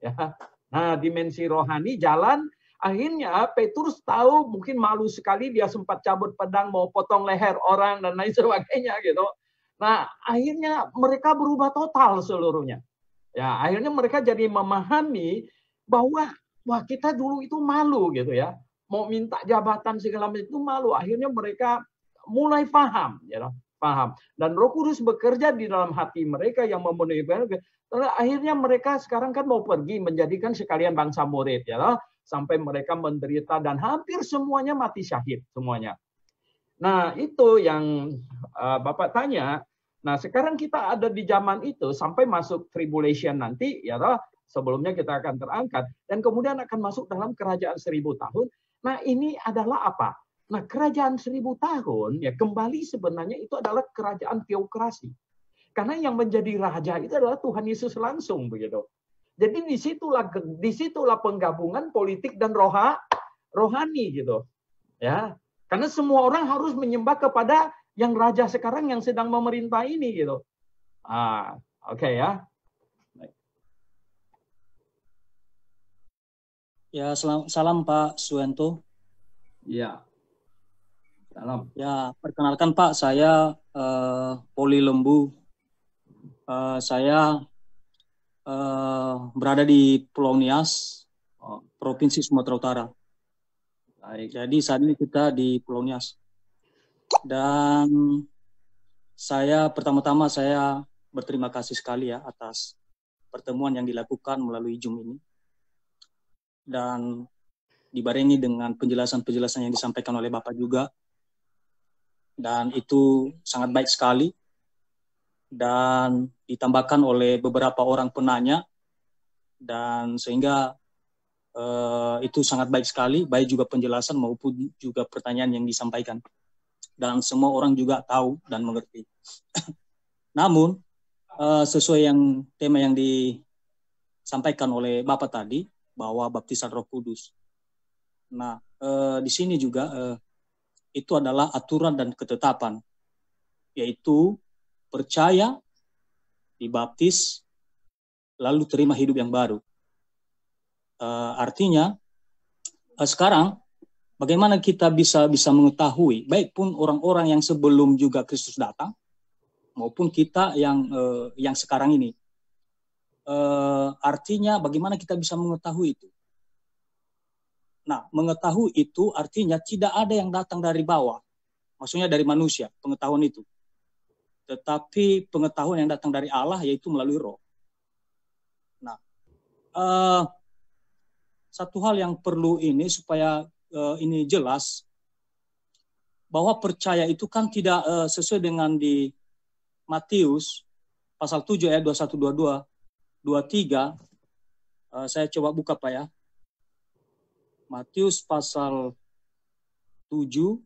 Ya. Nah, dimensi rohani jalan. Akhirnya Petrus tahu, mungkin malu sekali dia sempat cabut pedang mau potong leher orang dan lain sebagainya, gitu. Nah, akhirnya mereka berubah total seluruhnya. Ya, akhirnya mereka jadi memahami bahwa wah kita dulu itu malu gitu ya. Mau minta jabatan segala macam itu malu. Akhirnya mereka mulai paham, ya, paham. Dan Roh Kudus bekerja di dalam hati mereka yang memenuhi mereka. Akhirnya mereka sekarang kan mau pergi menjadikan sekalian bangsa murid, ya, sampai mereka menderita dan hampir semuanya mati syahid semuanya. Nah, itu yang Bapak tanya. Nah, sekarang kita ada di zaman itu sampai masuk tribulation nanti, ya, sebelumnya kita akan terangkat dan kemudian akan masuk dalam kerajaan 1000 tahun. Nah, ini adalah apa? Nah, kerajaan 1000 tahun ya kembali sebenarnya itu adalah kerajaan teokrasi. Karena yang menjadi raja itu adalah Tuhan Yesus langsung begitu. Jadi disitulah penggabungan politik dan rohani gitu. Ya. Karena semua orang harus menyembah kepada yang raja sekarang yang sedang memerintah ini gitu. Oke ya. Ya, salam Pak Suhento. Ya. Salam. Ya, perkenalkan Pak, saya Poli Lembu. Saya berada di Pulau Nias, Provinsi Sumatera Utara. Baik. Jadi saat ini kita di Pulau Nias. Dan saya pertama-tama saya berterima kasih sekali ya atas pertemuan yang dilakukan melalui Zoom ini. Dan dibarengi dengan penjelasan-penjelasan yang disampaikan oleh Bapak juga. Dan itu sangat baik sekali. Dan ditambahkan oleh beberapa orang penanya. Dan sehingga itu sangat baik sekali, baik juga penjelasan maupun juga pertanyaan yang disampaikan. Dan semua orang juga tahu dan mengerti. Namun, sesuai yang tema yang disampaikan oleh Bapak tadi, bahwa baptisan Roh Kudus. Nah, di sini juga itu adalah aturan dan ketetapan, yaitu percaya, dibaptis, lalu terima hidup yang baru. Artinya, sekarang bagaimana kita bisa mengetahui, baik pun orang-orang yang sebelum juga Kristus datang, maupun kita yang sekarang ini. Artinya bagaimana kita bisa mengetahui itu? Nah, mengetahui itu artinya tidak ada yang datang dari bawah. Maksudnya dari manusia, pengetahuan itu. Tetapi pengetahuan yang datang dari Allah yaitu melalui Roh. Nah, satu hal yang perlu ini supaya ini jelas, bahwa percaya itu kan tidak sesuai dengan di Matius pasal 7 ayat 21, 22, 23. Saya coba buka Pak ya. Matius pasal 7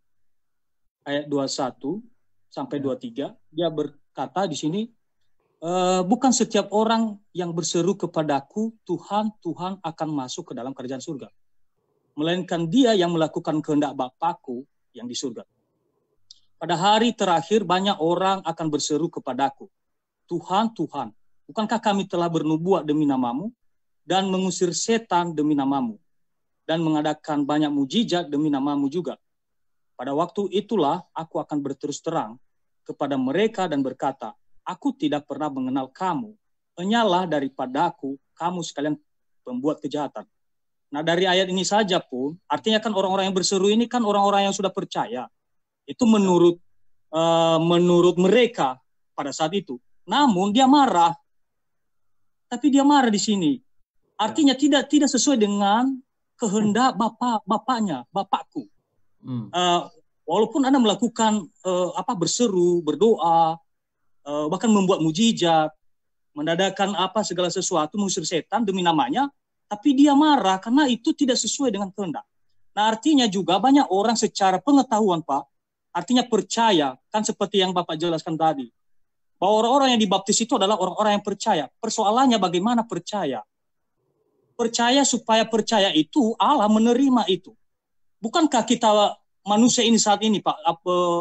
ayat 21 sampai 23, dia berkata di sini, bukan setiap orang yang berseru kepadaku, Tuhan, Tuhan akan masuk ke dalam kerajaan surga, melainkan dia yang melakukan kehendak Bapakku yang di surga. Pada hari terakhir banyak orang akan berseru kepadaku, Tuhan, Tuhan, bukankah kami telah bernubuat demi namamu, dan mengusir setan demi namamu, dan mengadakan banyak mujizat demi namamu juga. Pada waktu itulah aku akan berterus terang kepada mereka dan berkata, aku tidak pernah mengenal kamu, enyalah daripadaku kamu sekalian pembuat kejahatan. Nah, dari ayat ini saja pun, artinya kan orang-orang yang berseru ini kan orang-orang yang sudah percaya. Itu menurut mereka pada saat itu. Namun dia marah. Tapi dia marah di sini. Artinya tidak sesuai dengan kehendak Bapakku. Walaupun Anda melakukan berseru, berdoa, bahkan membuat mujizat, mendadakan segala sesuatu, mengusir setan demi namanya, tapi dia marah karena itu tidak sesuai dengan kehendak. Nah, artinya juga banyak orang secara pengetahuan, Pak, artinya percaya, kan seperti yang Bapak jelaskan tadi, bahwa orang-orang yang dibaptis itu adalah orang-orang yang percaya. Persoalannya bagaimana percaya? Percaya supaya percaya itu Allah menerima itu. Bukankah kita manusia ini saat ini, Pak,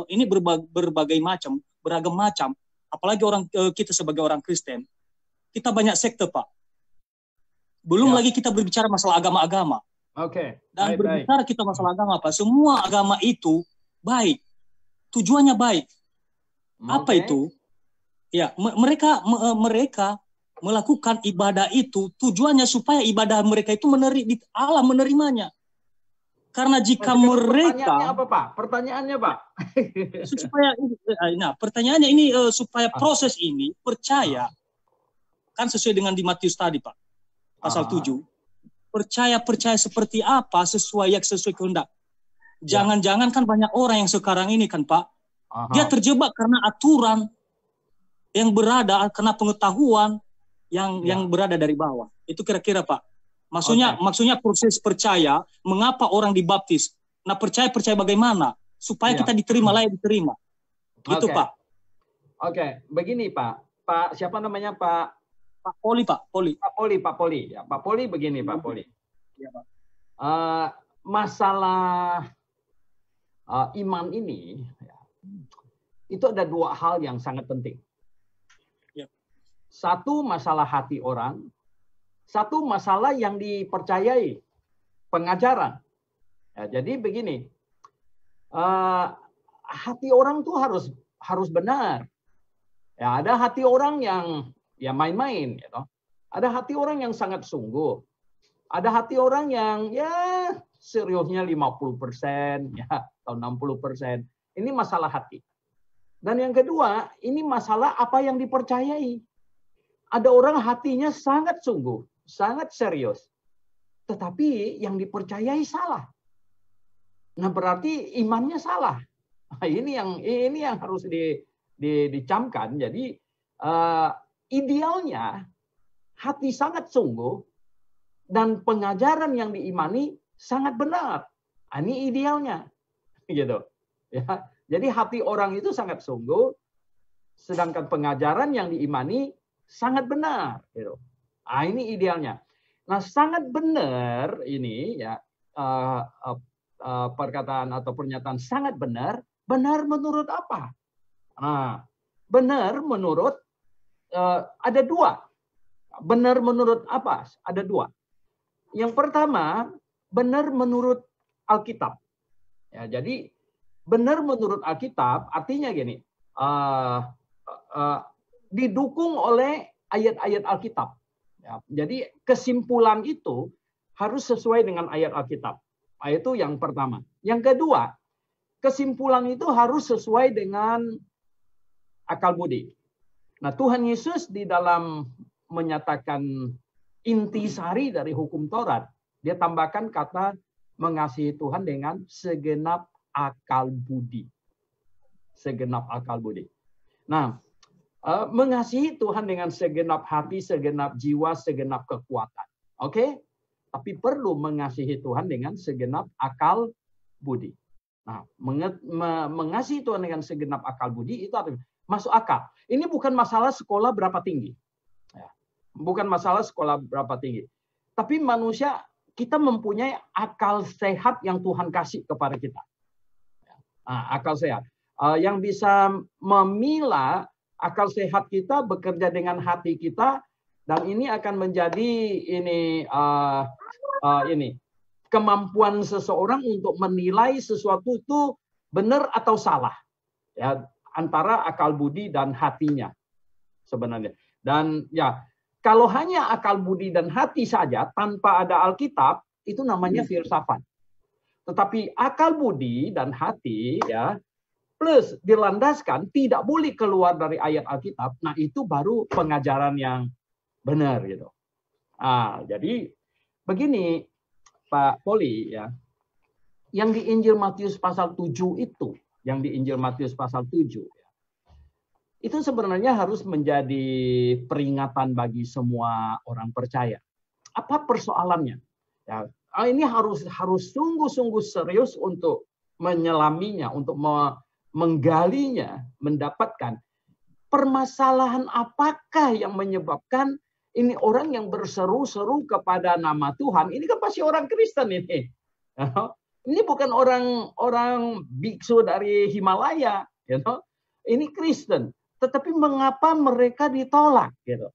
ini berbagai macam, beragam macam, apalagi kita sebagai orang Kristen, kita banyak sekte, Pak. Belum lagi kita berbicara masalah agama-agama. Oke. Dan berbicara kita masalah agama, Pak, semua agama itu baik. Tujuannya baik. Apa itu? Ya, mereka melakukan ibadah itu tujuannya supaya ibadah mereka itu Allah menerimanya. Karena jika mereka pertanyaannya Pak supaya pertanyaannya ini supaya proses ini percaya kan sesuai dengan di Matius tadi, Pak, pasal 7. Percaya seperti apa sesuai kehendak. Jangan-jangan kan banyak orang yang sekarang ini kan, Pak, dia terjebak karena aturan yang berada, karena pengetahuan yang berada dari bawah. Itu kira-kira, Pak. Maksudnya proses percaya, mengapa orang dibaptis? Nah, percaya bagaimana? Supaya kita diterima, layak diterima. Gitu, Pak. Oke, begini, Pak. Pak, siapa namanya, Pak? Pak Poli, Pak. Pak Poli. Ya, Pak Poli begini, Pak Poli. Ya, Pak. Masalah iman ini, itu ada dua hal yang sangat penting. Satu, masalah hati orang. Satu, masalah yang dipercayai, pengajaran. Ya, jadi begini, hati orang tuh harus benar. Ya, ada hati orang yang main-main, gitu. Ada hati orang yang sangat sungguh. Ada hati orang yang seriusnya 50%, atau 60%. Ini masalah hati. Dan yang kedua, ini masalah apa yang dipercayai. Ada orang hatinya sangat sungguh, sangat serius. Tetapi yang dipercayai salah. Nah, berarti imannya salah. Nah, ini yang harus dicamkan. Jadi idealnya hati sangat sungguh dan pengajaran yang diimani sangat benar. Ini idealnya. Gitu. Ya. Jadi hati orang itu sangat sungguh, sedangkan pengajaran yang diimani sangat benar, gitu. Ini idealnya. Nah, sangat benar ini perkataan atau pernyataan sangat benar. Benar menurut apa? Nah, benar menurut ada dua. Benar menurut apa? Ada dua. Yang pertama, benar menurut Alkitab. Ya, jadi benar menurut Alkitab artinya gini. Didukung oleh ayat-ayat Alkitab. Ya, jadi kesimpulan itu harus sesuai dengan ayat Alkitab. Nah, itu yang pertama. Yang kedua, kesimpulan itu harus sesuai dengan akal budi. Nah, Tuhan Yesus di dalam menyatakan intisari dari hukum Taurat, dia tambahkan kata mengasihi Tuhan dengan segenap akal budi. Segenap akal budi. Nah, mengasihi Tuhan dengan segenap hati, segenap jiwa, segenap kekuatan. Oke? Tapi perlu mengasihi Tuhan dengan segenap akal budi. Nah, mengasihi Tuhan dengan segenap akal budi itu artinya masuk akal. Ini bukan masalah sekolah berapa tinggi. Ya, bukan masalah sekolah berapa tinggi. Tapi manusia, kita mempunyai akal sehat yang Tuhan kasih kepada kita. Akal sehat. Yang bisa memilah akal sehat kita bekerja dengan hati kita, dan ini akan menjadi ini kemampuan seseorang untuk menilai sesuatu itu benar atau salah, ya, antara akal budi dan hatinya sebenarnya. Dan ya, kalau hanya akal budi dan hati saja tanpa ada Alkitab, itu namanya filsafat. Tetapi akal budi dan hati, ya, plus dilandaskan tidak boleh keluar dari ayat Alkitab. Nah, itu baru pengajaran yang benar gitu. Jadi begini Pak Poli, ya. Yang di Injil Matius pasal 7 itu, yang di Injil Matius pasal 7 ya, itu sebenarnya harus menjadi peringatan bagi semua orang percaya. Apa persoalannya? Ya, ini harus sungguh-sungguh serius untuk menyelaminya, untuk menggalinya, mendapatkan permasalahan apakah yang menyebabkan ini orang yang berseru-seru kepada nama Tuhan. Ini kan pasti orang Kristen ini. Ini bukan orang biksu dari Himalaya, ini Kristen. Tetapi mengapa mereka ditolak? Gitu.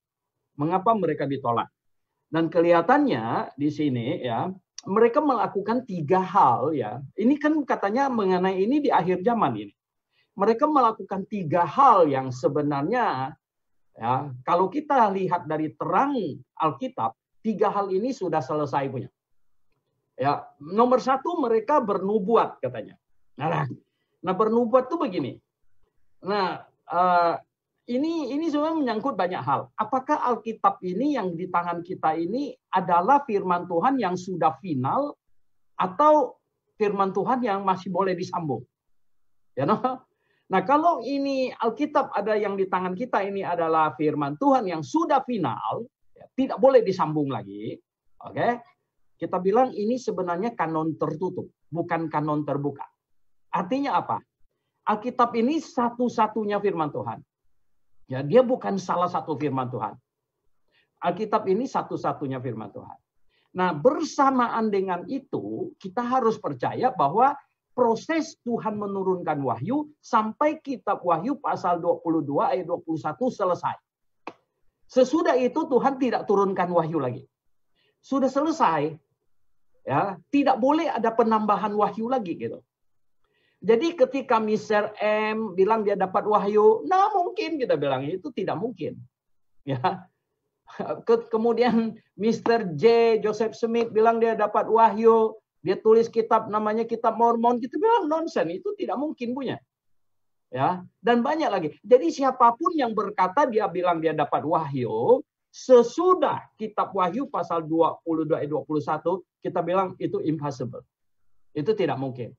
Mengapa mereka ditolak? Dan kelihatannya di sini, ya, mereka melakukan 3 hal, ya. Ini kan katanya mengenai ini di akhir zaman ini. Mereka melakukan 3 hal yang sebenarnya, ya, kalau kita lihat dari terang Alkitab, 3 hal ini sudah selesai punya. Ya, nomor 1 mereka bernubuat katanya. Nah, bernubuat tuh begini. Nah, ini sebenarnya menyangkut banyak hal. Apakah Alkitab ini yang di tangan kita ini adalah firman Tuhan yang sudah final atau firman Tuhan yang masih boleh disambung? Ya, Nah, kalau ini Alkitab ada yang di tangan kita ini adalah firman Tuhan yang sudah final, ya, tidak boleh disambung lagi. Oke? Kita bilang ini sebenarnya kanon tertutup, bukan kanon terbuka. Artinya apa? Alkitab ini satu-satunya firman Tuhan. Ya, dia bukan salah satu firman Tuhan. Alkitab ini satu-satunya firman Tuhan. Nah, bersamaan dengan itu, kita harus percaya bahwa proses Tuhan menurunkan wahyu sampai kitab Wahyu pasal 22 ayat 21 selesai. Sesudah itu Tuhan tidak turunkan wahyu lagi. Sudah selesai. Ya, tidak boleh ada penambahan wahyu lagi gitu. Jadi ketika Mr. M bilang dia dapat wahyu, nah mungkin kita bilang itu tidak mungkin. Ya. Kemudian Mr. J. Joseph Smith bilang dia dapat wahyu, dia tulis kitab namanya Kitab Mormon, kita bilang nonsen, itu tidak mungkin punya. Ya, dan banyak lagi. Jadi siapapun yang berkata dia bilang dia dapat wahyu, sesudah kitab Wahyu pasal 22 ayat 21, kita bilang itu impossible. Itu tidak mungkin.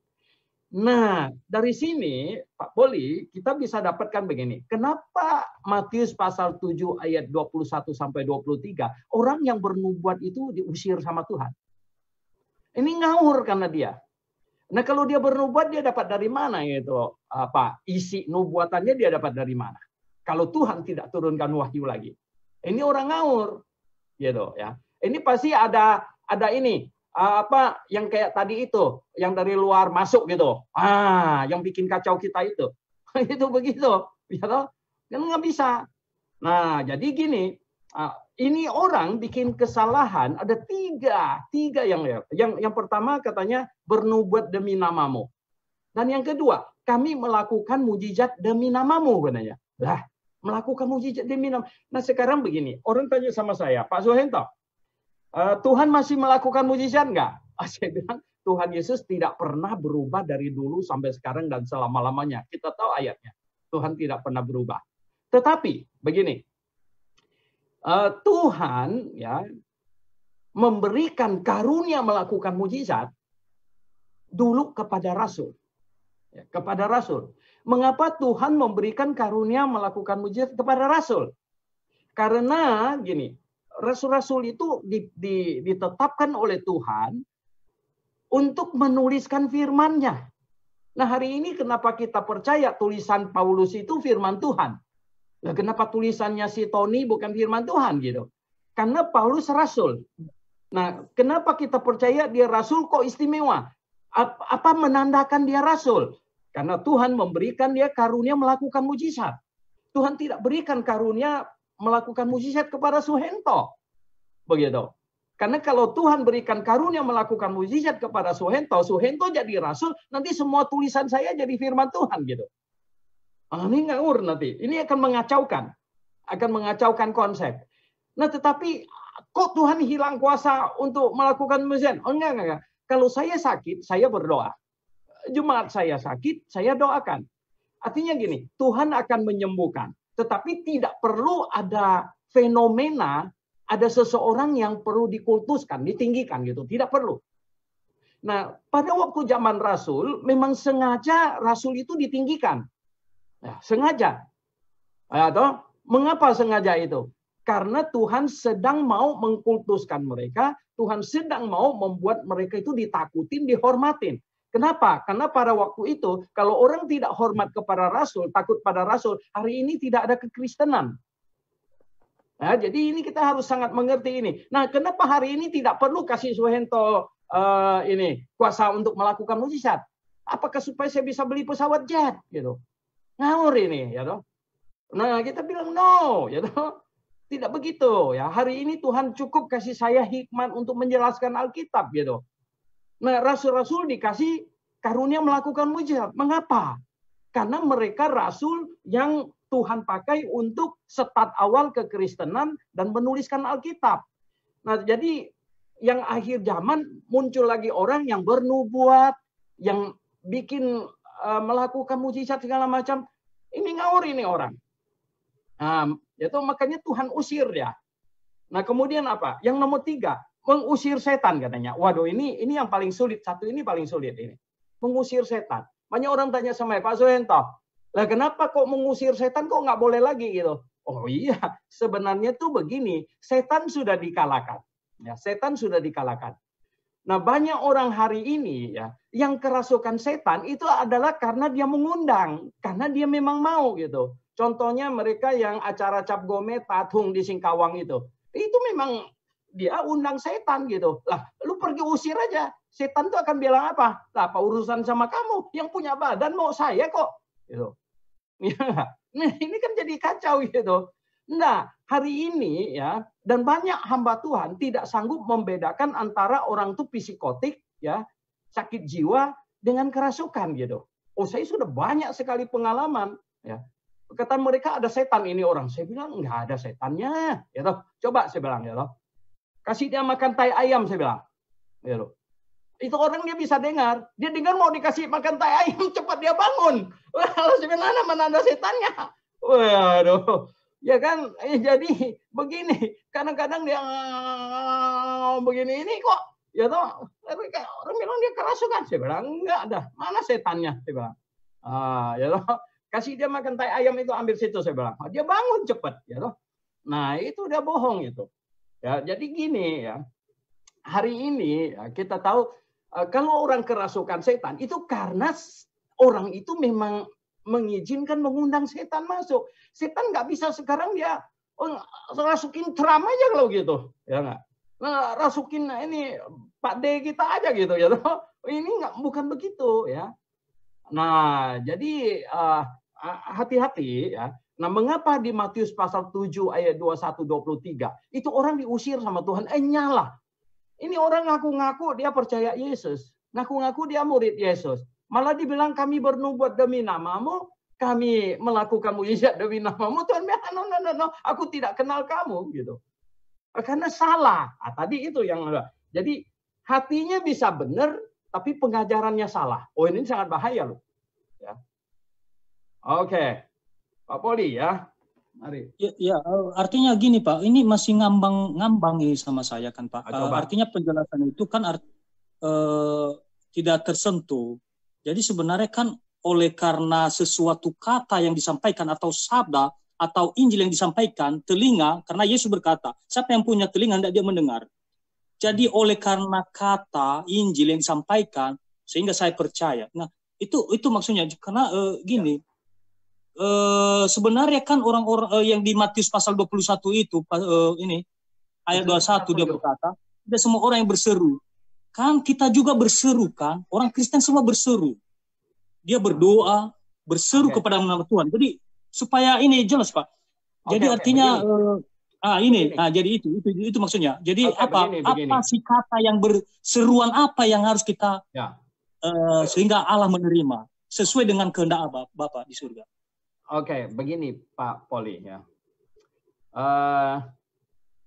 Nah, dari sini Pak Poli, kita bisa dapatkan begini. Kenapa Matius pasal 7 ayat 21 sampai 23, orang yang bernubuat itu diusir sama Tuhan? Ini ngawur karena dia. Nah, kalau dia bernubuat dia dapat dari mana gitu? Isi nubuatannya dia dapat dari mana? Kalau Tuhan tidak turunkan wahyu lagi. Ini orang ngawur. Gitu ya. Ini pasti ada ini yang kayak tadi itu, yang dari luar masuk gitu. Yang bikin kacau kita itu. Itu begitu, ya, kan nggak bisa. Nah, jadi gini, ini orang bikin kesalahan ada tiga yang pertama katanya bernubuat demi namamu, dan yang kedua kami melakukan mujizat demi namamu katanya. Lah, melakukan mujizat demi nama. Nah sekarang begini, orang tanya sama saya, Pak Suhento, Tuhan masih melakukan mujizat nggak? Saya bilang Tuhan Yesus tidak pernah berubah dari dulu sampai sekarang dan selama-lamanya. Kita tahu ayatnya. Tuhan tidak pernah berubah. Tetapi begini, Tuhan ya memberikan karunia melakukan mujizat dulu kepada rasul. Ya, kepada rasul. Mengapa Tuhan memberikan karunia melakukan mujizat kepada rasul? Karena gini, rasul-rasul itu ditetapkan oleh Tuhan untuk menuliskan firman-Nya. Nah, hari ini kenapa kita percaya tulisan Paulus itu firman Tuhan? Nah, kenapa tulisannya si Tony bukan firman Tuhan gitu? Karena Paulus rasul. Nah, kenapa kita percaya dia rasul kok istimewa? Apa menandakan dia rasul? Karena Tuhan memberikan dia karunia melakukan mujizat. Tuhan tidak berikan karunia melakukan mujizat kepada Suhento. Begitu. Karena kalau Tuhan berikan karunia melakukan mujizat kepada Suhento jadi rasul, nanti semua tulisan saya jadi firman Tuhan gitu. Ini ngawur nanti. Ini akan mengacaukan konsep. Nah, tetapi kok Tuhan hilang kuasa untuk melakukan mujizat? Oh, enggak. Kalau saya sakit, saya berdoa. Jemaat saya sakit, saya doakan. Artinya gini, Tuhan akan menyembuhkan. Tetapi tidak perlu ada fenomena, ada seseorang yang perlu dikultuskan, ditinggikan gitu. Tidak perlu. Nah, pada waktu zaman Rasul, memang sengaja Rasul itu ditinggikan. Ya, sengaja. Atau mengapa sengaja itu? Karena Tuhan sedang mau mengkultuskan mereka, Tuhan sedang mau membuat mereka itu ditakutin, dihormatin. Kenapa? Karena pada waktu itu, kalau orang tidak hormat kepada Rasul, takut pada Rasul, hari ini tidak ada kekristenan. Nah, jadi ini kita harus sangat mengerti ini. Nah, kenapa hari ini tidak perlu kasih Suhento kuasa untuk melakukan mujizat? Apakah supaya saya bisa beli pesawat jet? Gitu. Ngawur ini, ya toh. Nah, kita bilang no, ya toh. Tidak begitu, ya. Hari ini Tuhan cukup kasih saya hikmat untuk menjelaskan Alkitab, gitu. Nah, rasul-rasul dikasih karunia melakukan mujizat. Mengapa? Karena mereka rasul yang Tuhan pakai untuk start awal kekristenan dan menuliskan Alkitab. Nah, jadi yang akhir zaman muncul lagi orang yang bernubuat, yang bikin melakukan mujizat segala macam. Ini ngawur ini orang. Nah, itu makanya Tuhan usir ya. Nah, kemudian apa? Yang nomor 3, mengusir setan katanya. Waduh, ini yang paling sulit. Satu ini paling sulit ini. Mengusir setan. Banyak orang tanya sama Pak Suhento, lah kenapa kok mengusir setan kok nggak boleh lagi gitu? Oh iya, sebenarnya tuh begini, setan sudah dikalahkan. Ya, setan sudah dikalahkan. Nah, banyak orang hari ini ya yang kerasukan setan itu adalah karena dia mengundang, karena dia memang mau gitu. Contohnya mereka yang acara cap gome tatung di Singkawang itu memang dia undang setan gitu. Lah, lu pergi usir aja. Setan tuh akan bilang apa? Lah, apa urusan sama kamu? Yang punya badan mau saya kok. Gitu. Ya. Nah, ini kan jadi kacau gitu. Nah, hari ini ya, dan banyak hamba Tuhan tidak sanggup membedakan antara orang tuh psikotik ya, sakit jiwa dengan kerasukan gitu. Oh, saya sudah banyak sekali pengalaman ya. Kata mereka ada setan ini orang. Saya bilang enggak ada setannya, ya toh. Coba saya bilang ya toh. Kasih dia makan tai ayam saya bilang. Ya toh. Itu orang dia bisa dengar. Dia dengar mau dikasih makan tai ayam, cepat dia bangun. Lalu saya bilang mana ada setannya. Waduh. Ya kan, jadi begini. Kadang-kadang dia begini ini kok. Ya toh. Orang bilang dia kerasukan. Saya bilang enggak ada. Mana setannya? Saya bilang. Ya toh. Kasih dia makan tai ayam itu ambil situ saya bilang. Dia bangun cepat, ya toh. Nah, itu udah bohong itu. Ya, jadi gini ya. Hari ini ya, kita tahu kalau orang kerasukan setan itu karena orang itu memang mengizinkan mengundang setan masuk. Setan nggak bisa sekarang dia rasukin Trump aja kalau gitu, ya nggak. Nah, rasukin ini Pak D kita aja gitu ya toh. Ini nggak, bukan begitu ya. Nah, jadi hati-hati ya. Nah, mengapa di Matius pasal 7 ayat 21-23 itu orang diusir sama Tuhan? Nyala. Ini orang ngaku-ngaku dia percaya Yesus, ngaku-ngaku dia murid Yesus. Malah dibilang kami bernubuat demi namamu, kami melakukan mujizat demi namamu. Tuhan bilang no, aku tidak kenal kamu gitu. Karena salah. Tadi itu yang ada. Jadi hatinya bisa benar, tapi pengajarannya salah. Oh, ini sangat bahaya loh. Ya. Oke, Pak Poli ya. Mari. Ya, artinya gini Pak, ini masih ngambang ini sama saya kan Pak. Artinya penjelasan itu kan tidak tersentuh. Jadi sebenarnya kan oleh karena sesuatu kata yang disampaikan atau sabda atau Injil yang disampaikan, telinga, karena Yesus berkata, siapa yang punya telinga hendak dia mendengar. Jadi oleh karena kata Injil yang disampaikan, sehingga saya percaya. Nah, itu maksudnya karena gini. Sebenarnya kan orang-orang yang di Matius pasal 21 itu ini ayat 21 dia berkata, tidak semua orang yang berseru. Kan kita juga berseru kan, orang Kristen semua berseru. Dia berdoa, berseru kepada nama Tuhan. Jadi supaya ini jelas Pak. Jadi artinya jadi itu maksudnya. Jadi apa sih kata yang berseruan apa yang harus kita sehingga Allah menerima sesuai dengan kehendak Bapa di surga. Oke, begini Pak Poli ya.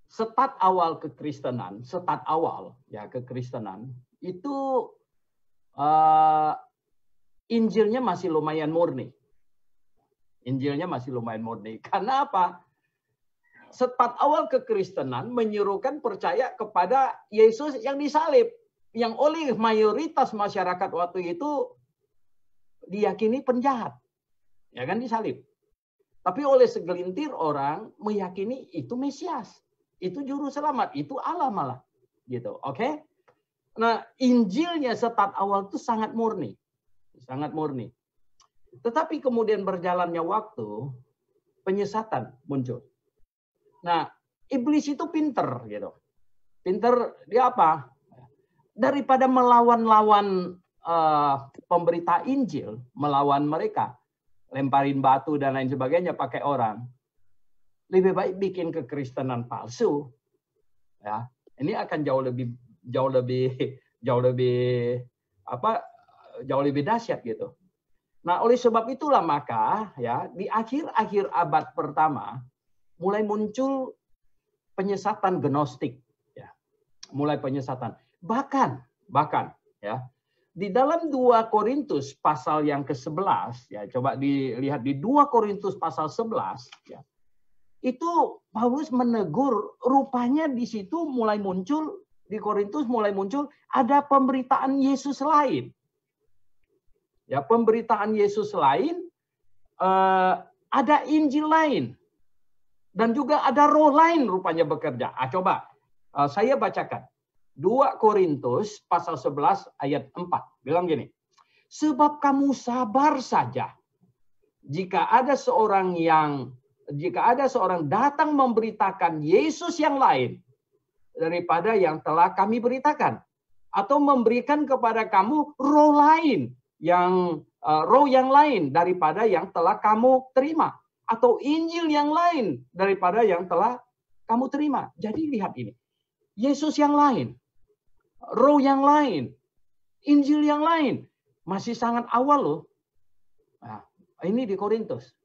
Start awal kekristenan itu Injilnya masih lumayan murni. Karena apa? Start awal kekristenan menyuruhkan percaya kepada Yesus yang disalib, yang oleh mayoritas masyarakat waktu itu diyakini penjahat. Ya kan, disalib. Tapi oleh segelintir orang meyakini itu Mesias, itu juru selamat, itu Allah malah, gitu. Oke? Nah, Injilnya start awal itu sangat murni. Tetapi kemudian berjalannya waktu, penyesatan muncul. Nah, iblis itu pinter, gitu. Pinter dia apa? Daripada melawan-lawan pemberita Injil, melawan mereka, lemparin batu dan lain sebagainya pakai orang, lebih baik bikin kekristenan palsu. Ya, ini akan jauh lebih dahsyat gitu. Nah, oleh sebab itulah maka ya di akhir-akhir abad pertama mulai muncul penyesatan gnostik, ya. Mulai penyesatan. Bahkan ya di dalam 2 Korintus pasal yang ke-11, ya coba dilihat di 2 Korintus pasal 11, ya. Itu Paulus menegur, rupanya di situ mulai muncul, di Korintus mulai muncul ada pemberitaan Yesus lain. Ya, pemberitaan Yesus lain, ada Injil lain. Dan juga ada roh lain rupanya bekerja. Coba saya bacakan. 2 Korintus pasal 11 ayat 4. Bilang gini. Sebab kamu sabar saja. Jika ada seorang datang memberitakan Yesus yang lain daripada yang telah kami beritakan, atau memberikan kepada kamu roh lain, roh yang lain daripada yang telah kamu terima, atau Injil yang lain daripada yang telah kamu terima. Jadi lihat ini. Yesus yang lain, roh yang lain, Injil yang lain. Masih sangat awal loh. Nah, ini di Korintus.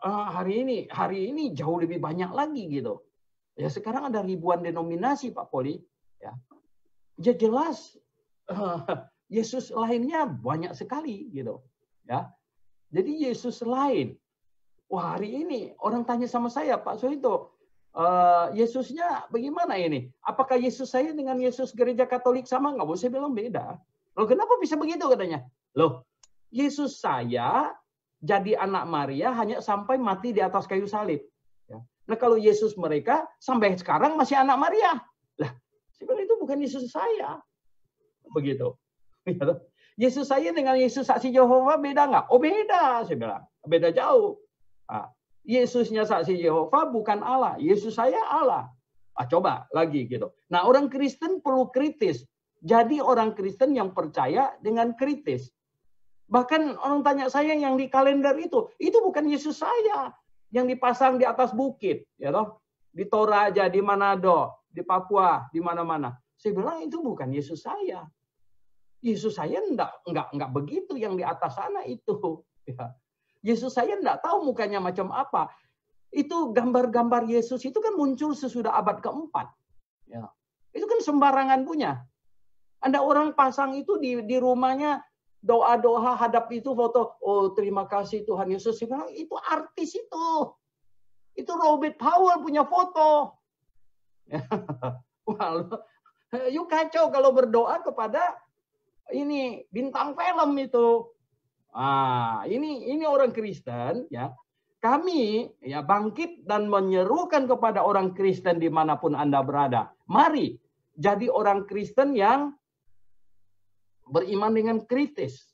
Hari ini jauh lebih banyak lagi gitu. Ya, sekarang ada ribuan denominasi Pak Poli. Ya, jelas Yesus lainnya banyak sekali gitu. Ya, jadi Yesus lain. Wah, hari ini orang tanya sama saya, Pak Sohito, Yesusnya bagaimana ini? Apakah Yesus saya dengan Yesus gereja Katolik sama? Nggak boleh, saya bilang beda. Loh, kenapa bisa begitu katanya? Loh, Yesus saya jadi anak Maria hanya sampai mati di atas kayu salib. Ya. Nah, kalau Yesus mereka sampai sekarang masih anak Maria. Lah, sebenarnya itu bukan Yesus saya. Begitu. Yesus saya dengan Yesus saksi Yehova beda nggak? Oh, beda, saya bilang. Beda jauh. Nah, Yesusnya saksi Yehova bukan Allah. Yesus saya Allah. Coba lagi gitu. Nah, orang Kristen perlu kritis. Jadi orang Kristen yang percaya dengan kritis. Bahkan orang tanya saya yang di kalender itu bukan Yesus saya yang dipasang di atas bukit, ya toh, di Toraja, di Manado, di Papua, di mana-mana. Saya bilang itu bukan Yesus saya. Yesus saya enggak begitu yang di atas sana itu. Ya. Yesus saya enggak tahu mukanya macam apa. Itu gambar-gambar Yesus itu kan muncul sesudah abad keempat. Ya. Itu kan sembarangan punya. Ada orang pasang itu di rumahnya, doa-doa hadap itu foto. Oh, terima kasih Tuhan Yesus. Saya bilang, itu artis itu. Itu Robert Powell punya foto. You kacau kalau berdoa kepada ini bintang film itu. Ini orang Kristen ya. Kami ya bangkit dan menyerukan kepada orang Kristen dimanapun Anda berada. Mari jadi orang Kristen yang beriman dengan kritis.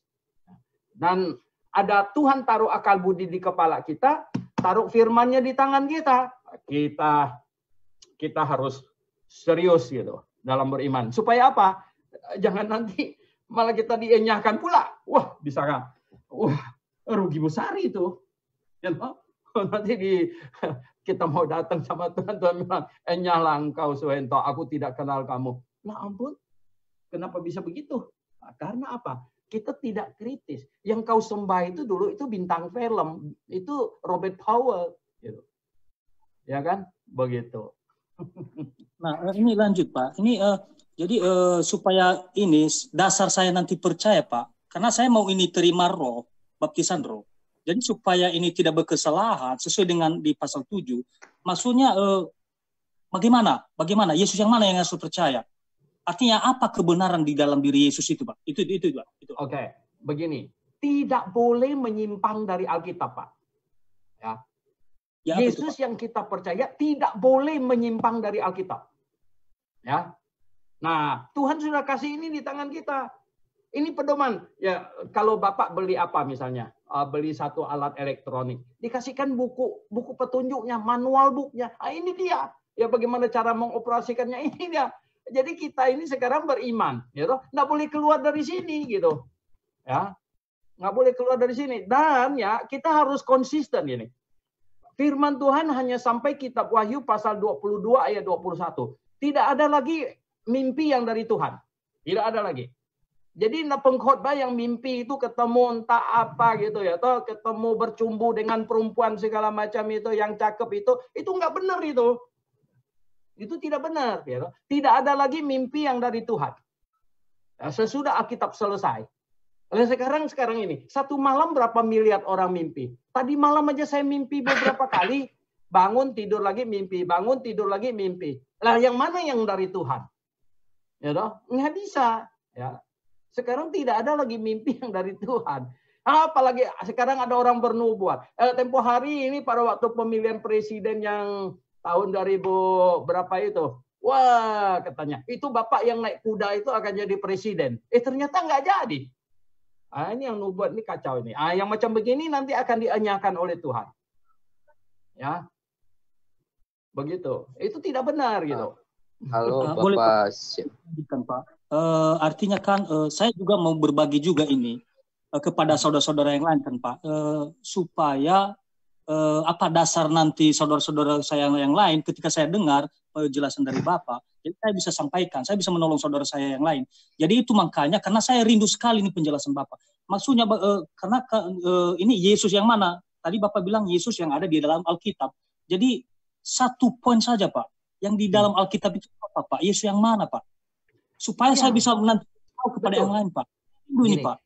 Dan ada Tuhan taruh akal budi di kepala kita, taruh firman-Nya di tangan kita. Kita harus serius gitu dalam beriman. Supaya apa? Jangan nanti malah kita dienyahkan pula. Wah, bisa kan? Wah, rugi besar itu. You know? Nanti kita mau datang sama Tuhan bilang, enyahlah engkau Suhento, aku tidak kenal kamu. Nah ampun, kenapa bisa begitu? Nah, karena apa? Kita tidak kritis. Yang kau sembah itu dulu itu bintang film, itu Robert Powell, gitu. Ya kan? Begitu. Nah ini lanjut Pak. Ini jadi supaya ini dasar saya nanti percaya Pak, karena saya mau ini terima roh, baptisan roh. Jadi supaya ini tidak berkesalahan sesuai dengan di pasal 7, maksudnya bagaimana? Yesus yang mana yang harus percaya? Artinya apa kebenaran di dalam diri Yesus itu, Pak? Itu Pak. Oke, begini. Tidak boleh menyimpang dari Alkitab, Pak. Ya. Yesus yang kita percaya tidak boleh menyimpang dari Alkitab. Ya. Nah, Tuhan sudah kasih ini di tangan kita. Ini pedoman. Ya, kalau Bapak beli apa misalnya? Beli satu alat elektronik, dikasihkan buku petunjuknya, manual booknya. Ini dia. Ya bagaimana cara mengoperasikannya, ini dia. Jadi kita ini sekarang beriman, gitu. Nggak boleh keluar dari sini, gitu. Ya, nggak boleh keluar dari sini. Dan ya kita harus konsisten ini. Firman Tuhan hanya sampai kitab Wahyu pasal 22 ayat 21. Tidak ada lagi mimpi yang dari Tuhan. Tidak ada lagi. Jadi pengkhotbah yang mimpi itu ketemu entah apa gitu ya, atau ketemu bercumbu dengan perempuan segala macam itu yang cakep itu nggak benar itu. Itu tidak benar, gitu. Tidak ada lagi mimpi yang dari Tuhan. Ya, sesudah Alkitab selesai. Oleh sekarang ini, satu malam berapa miliar orang mimpi. Tadi malam aja saya mimpi beberapa kali, bangun tidur lagi mimpi, bangun tidur lagi mimpi. Lah yang mana yang dari Tuhan? Ya toh? Nggak bisa, ya. Sekarang tidak ada lagi mimpi yang dari Tuhan. Apalagi sekarang ada orang bernubuat. Tempo hari ini pada waktu pemilihan presiden yang tahun 2000 berapa itu. Wah katanya, itu bapak yang naik kuda itu akan jadi presiden. Ternyata nggak jadi. Ini yang nubuat ini kacau ini. Yang macam begini nanti akan dienyahkan oleh Tuhan. Ya, begitu. Itu tidak benar gitu. Halo boleh Bapak. Artinya kan saya juga mau berbagi juga ini kepada saudara-saudara yang lain kan Pak, supaya apa dasar nanti saudara-saudara saya yang lain ketika saya dengar penjelasan dari Bapak, jadi saya bisa sampaikan, saya bisa menolong saudara saya yang lain. Jadi itu makanya karena saya rindu sekali ini penjelasan Bapak. Maksudnya karena ini Yesus yang mana? Tadi Bapak bilang Yesus yang ada di dalam Alkitab. Jadi satu poin saja Pak, yang di dalam Alkitab itu apa Pak? Yesus yang mana Pak? Supaya saya bisa nanti tahu kepada yang lain Pak. Ini Pak.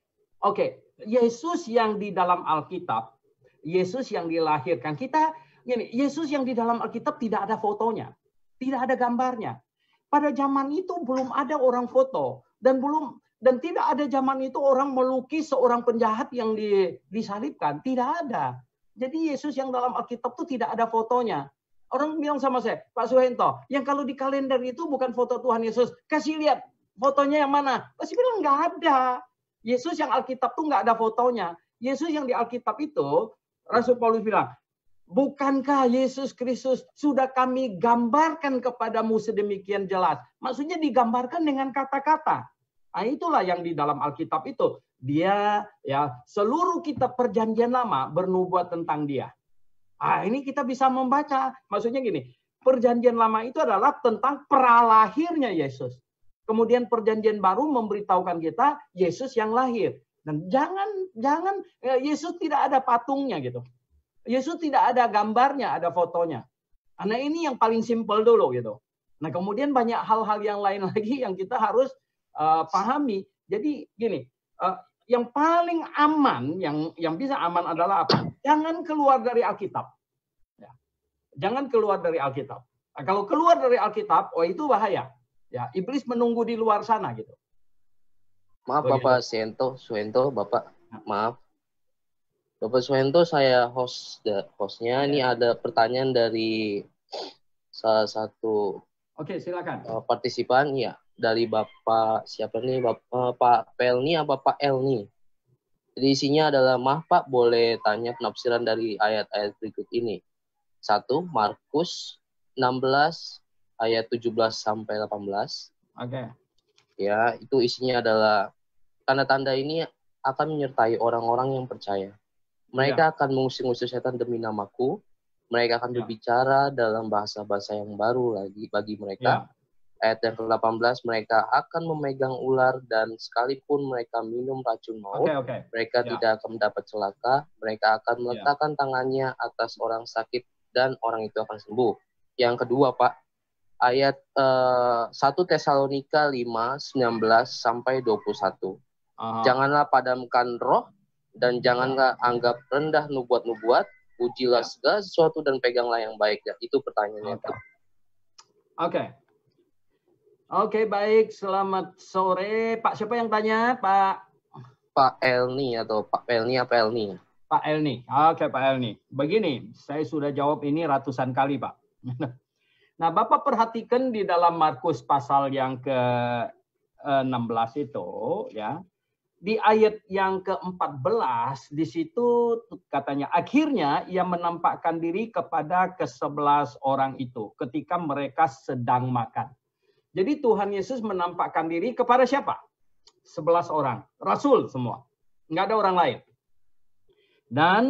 Oke, Yesus yang di dalam Alkitab, Yesus yang dilahirkan. Yesus yang di dalam Alkitab tidak ada fotonya, tidak ada gambarnya. Pada zaman itu belum ada orang foto dan tidak ada zaman itu orang melukis seorang penjahat yang disalibkan, tidak ada. Jadi Yesus yang dalam Alkitab itu tidak ada fotonya. Orang bilang sama saya, Pak Suhento, yang kalau di kalender itu bukan foto Tuhan Yesus, kasih lihat fotonya yang mana. Saya bilang nggak ada. Yesus yang Alkitab tuh nggak ada fotonya. Yesus yang di Alkitab itu, Rasul Paulus bilang, bukankah Yesus Kristus sudah kami gambarkan kepadamu sedemikian jelas? Maksudnya digambarkan dengan kata-kata. Itulah yang di dalam Alkitab itu. Dia ya seluruh kitab Perjanjian Lama bernubuat tentang dia. Ini kita bisa membaca. Maksudnya gini, Perjanjian Lama itu adalah tentang pralahirnya Yesus. Kemudian Perjanjian Baru memberitahukan kita Yesus yang lahir. Dan jangan Yesus tidak ada patungnya gitu. Yesus tidak ada gambarnya, ada fotonya. Nah ini yang paling simpel dulu gitu. Nah kemudian banyak hal-hal yang lain lagi yang kita harus pahami. Jadi gini, yang paling aman, yang bisa aman adalah apa? Jangan keluar dari Alkitab. Ya. Jangan keluar dari Alkitab. Nah, kalau keluar dari Alkitab, oh itu bahaya. Ya, iblis menunggu di luar sana gitu. Maaf Bapak Suhento, Bapak. Maaf. Bapak Suhento, saya hostnya. Ini ada pertanyaan dari salah satu silakan. Partisipan ya. Dari Bapak siapa nih, Pak Pelni apa Pak Elni. Jadi isinya adalah, maaf Pak, boleh tanya penafsiran dari ayat-ayat berikut ini. 1. Markus 16 ayat 17 sampai 18. Ya, itu isinya adalah tanda-tanda ini akan menyertai orang-orang yang percaya. Mereka akan mengusir-ngusir setan demi namaku. Mereka akan berbicara dalam bahasa-bahasa yang baru lagi bagi mereka. Ayat yang ke-18, mereka akan memegang ular dan sekalipun mereka minum racun maut, mereka tidak akan mendapat celaka. Mereka akan meletakkan tangannya atas orang sakit dan orang itu akan sembuh. Yang kedua, Pak, ayat 1 Tesalonika 5, 19 sampai 21. Janganlah padamkan roh dan janganlah anggap rendah nubuat-nubuat. Ujilah segala sesuatu dan peganglah yang baik. Ya, itu pertanyaannya, Pak. Oke, baik. Selamat sore. Pak, siapa yang tanya? Pak Elni atau Pak Pelni apa Elni? Pak Elni. Oke, Pak Elni. Begini, saya sudah jawab ini ratusan kali, Pak. Nah, Bapak perhatikan di dalam Markus pasal yang ke-16 itu, ya. Di ayat yang ke-14, di situ katanya, akhirnya ia menampakkan diri kepada ke-11 orang itu ketika mereka sedang makan. Jadi Tuhan Yesus menampakkan diri kepada siapa? 11 orang. Rasul semua. Nggak ada orang lain. Dan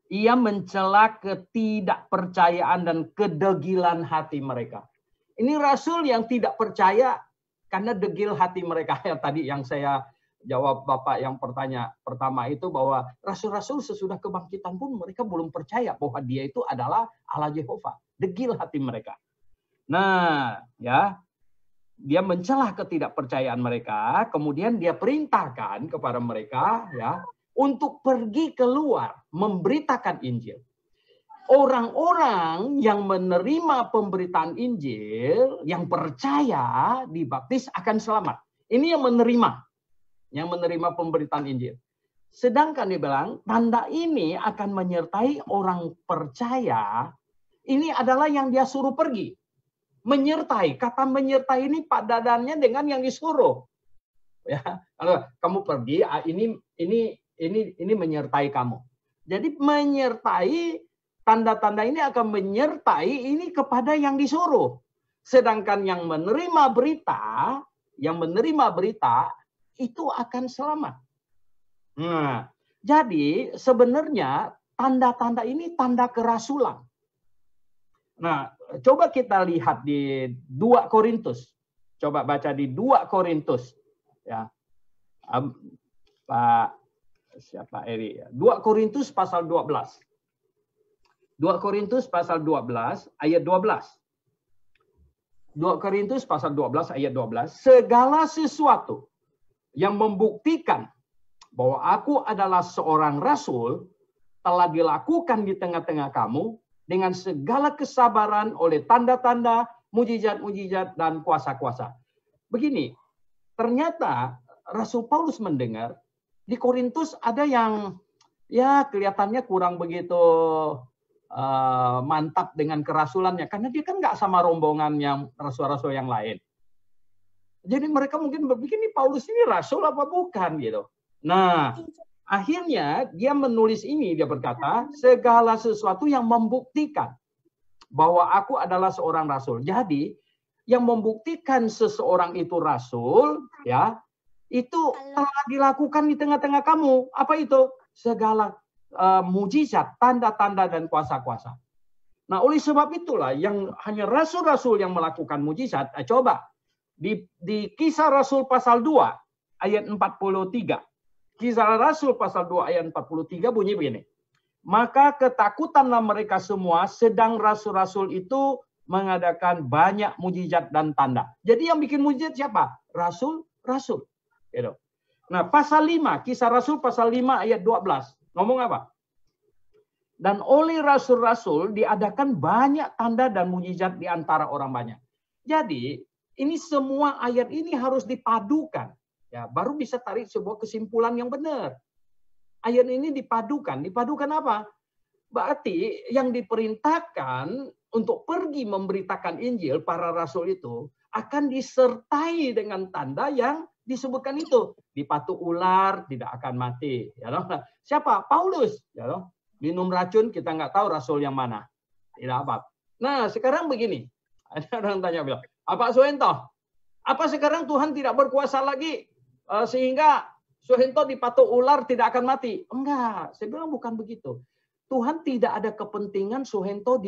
ia mencela ketidakpercayaan dan kedegilan hati mereka. Ini rasul yang tidak percaya karena degil hati mereka. Ya, tadi yang saya jawab Bapak yang pertama itu bahwa rasul-rasul sesudah kebangkitan pun mereka belum percaya bahwa dia itu adalah Allah Yehova. Degil hati mereka. Nah, ya. Dia mencela ketidakpercayaan mereka, kemudian dia perintahkan kepada mereka ya untuk pergi keluar memberitakan Injil. Orang-orang yang menerima pemberitaan Injil, yang percaya dibaptis akan selamat. Ini yang menerima pemberitaan Injil. Sedangkan dia bilang tanda ini akan menyertai orang percaya. Ini adalah yang dia suruh pergi. Menyertai, kata menyertai ini padadannya dengan yang disuruh. Ya, kalau kamu pergi, ini menyertai kamu. Jadi menyertai, tanda-tanda ini akan menyertai ini kepada yang disuruh. Sedangkan yang menerima berita itu akan selamat. Nah, jadi sebenarnya tanda-tanda ini tanda kerasulan. Nah, coba kita lihat di 2 Korintus. Coba baca di 2 Korintus. Ya. Pak siapa Eri? 2 Korintus pasal 12. 2 Korintus pasal 12 ayat 12. 2 Korintus pasal 12 ayat 12. Segala sesuatu yang membuktikan bahwa aku adalah seorang rasul telah dilakukan di tengah-tengah kamu dengan segala kesabaran oleh tanda-tanda, mujizat-mujizat, dan kuasa-kuasa. Begini, ternyata Rasul Paulus mendengar di Korintus ada yang ya kelihatannya kurang begitu mantap dengan kerasulannya. Karena dia kan nggak sama rombongan yang rasul-rasul yang lain. Jadi mereka mungkin berpikir, ini Paulus ini rasul apa bukan gitu. Nah, akhirnya dia menulis ini, dia berkata, segala sesuatu yang membuktikan bahwa aku adalah seorang rasul. Jadi, yang membuktikan seseorang itu rasul, ya, itu telah dilakukan di tengah-tengah kamu. Apa itu? Segala mujizat, tanda-tanda, dan kuasa-kuasa. Nah, oleh sebab itulah, yang hanya rasul-rasul yang melakukan mujizat, coba, di Kisah Rasul pasal 2, ayat 43. Kisah Rasul pasal 2 ayat 43 bunyi begini. Maka ketakutanlah mereka semua sedang rasul-rasul itu mengadakan banyak mujizat dan tanda. Jadi yang bikin mujizat siapa? Rasul rasul. Gitu. Nah, pasal 5, Kisah Rasul pasal 5 ayat 12. Ngomong apa? Dan oleh rasul-rasul diadakan banyak tanda dan mujizat di antara orang banyak. Jadi, ini semua ayat ini harus dipadukan. Ya, baru bisa tarik sebuah kesimpulan yang benar. Ayat ini dipadukan. Dipadukan apa? Berarti yang diperintahkan untuk pergi memberitakan Injil, para rasul itu akan disertai dengan tanda yang disebutkan itu. Dipatuk ular, tidak akan mati. Ya, siapa? Paulus. Ya, minum racun, kita nggak tahu rasul yang mana. Tidak apa. Nah, sekarang begini. Ada orang tanya bilang, Pak Suhento, apa sekarang Tuhan tidak berkuasa lagi sehingga Suhento dipatuk ular tidak akan mati? Enggak, saya bilang bukan begitu. Tuhan tidak ada kepentingan Suhento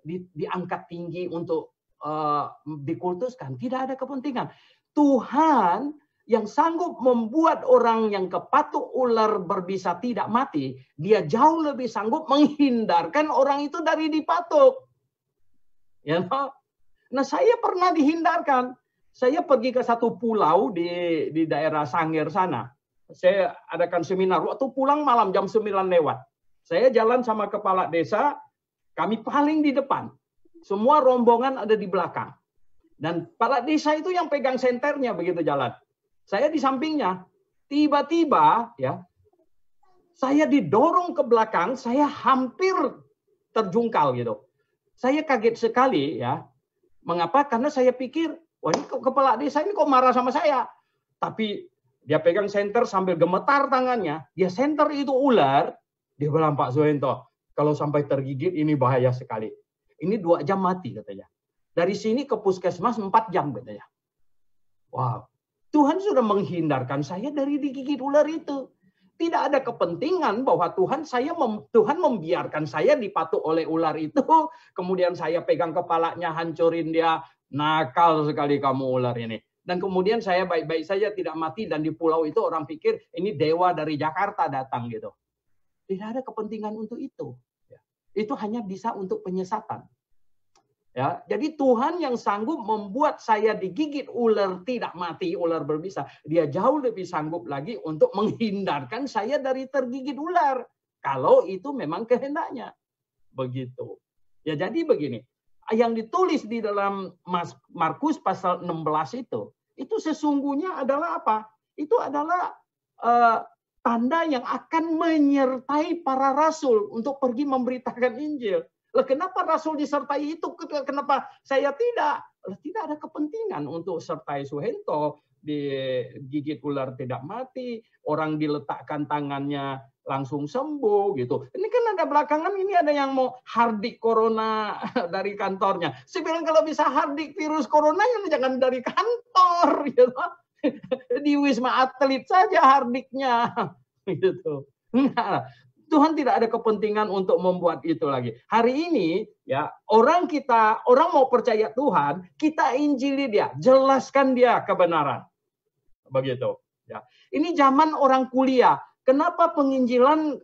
diangkat tinggi untuk dikultuskan. Tidak ada kepentingan. Tuhan yang sanggup membuat orang yang kepatuk ular berbisa tidak mati, dia jauh lebih sanggup menghindarkan orang itu dari dipatuk. Ya, nah, saya pernah dihindarkan. Saya pergi ke satu pulau di daerah Sangir sana. Saya adakan seminar. Waktu pulang malam jam 9 lewat. Saya jalan sama kepala desa, kami paling di depan. Semua rombongan ada di belakang. Dan kepala desa itu yang pegang senternya begitu jalan. Saya di sampingnya. Tiba-tiba ya, saya didorong ke belakang, saya hampir terjungkal gitu. Saya kaget sekali ya. Mengapa? Karena saya pikir, wah ini kepala desa ini kok marah sama saya. Tapi dia pegang senter sambil gemetar tangannya. Dia senter itu ular. Dia bilang, Pak Suhento, kalau sampai tergigit ini bahaya sekali. Ini 2 jam mati katanya. Dari sini ke puskesmas 4 jam katanya. Wow. Tuhan sudah menghindarkan saya dari digigit ular itu. Tidak ada kepentingan bahwa Tuhan membiarkan saya dipatuk oleh ular itu. Kemudian saya pegang kepalanya, hancurin dia. Nakal sekali kamu ular ini. Dan kemudian saya baik-baik saja tidak mati. Dan di pulau itu orang pikir ini dewa dari Jakarta datang gitu. Tidak ada kepentingan untuk itu. Itu hanya bisa untuk penyesatan. Ya, jadi Tuhan yang sanggup membuat saya digigit ular tidak mati, ular berbisa, dia jauh lebih sanggup lagi untuk menghindarkan saya dari tergigit ular. Kalau itu memang kehendaknya. Begitu. Ya, jadi begini. Yang ditulis di dalam Markus pasal 16 itu sesungguhnya adalah apa? Itu adalah tanda yang akan menyertai para rasul untuk pergi memberitakan Injil. Lah, kenapa rasul disertai itu? Kenapa saya tidak? Tidak ada kepentingan untuk sertai Suhento digigit ular tidak mati, orang diletakkan tangannya langsung sembuh gitu. Ini kan ada belakangan ini ada yang mau hardik corona dari kantornya. Saya bilang kalau bisa hardik virus corona jangan dari kantor gitu. Di Wisma Atlet saja hardiknya gitu. Enggak. Tuhan tidak ada kepentingan untuk membuat itu lagi. Hari ini ya orang mau percaya Tuhan, kita injili dia, jelaskan dia kebenaran. Begitu. Ya. Ini zaman orang kuliah. Kenapa penginjilan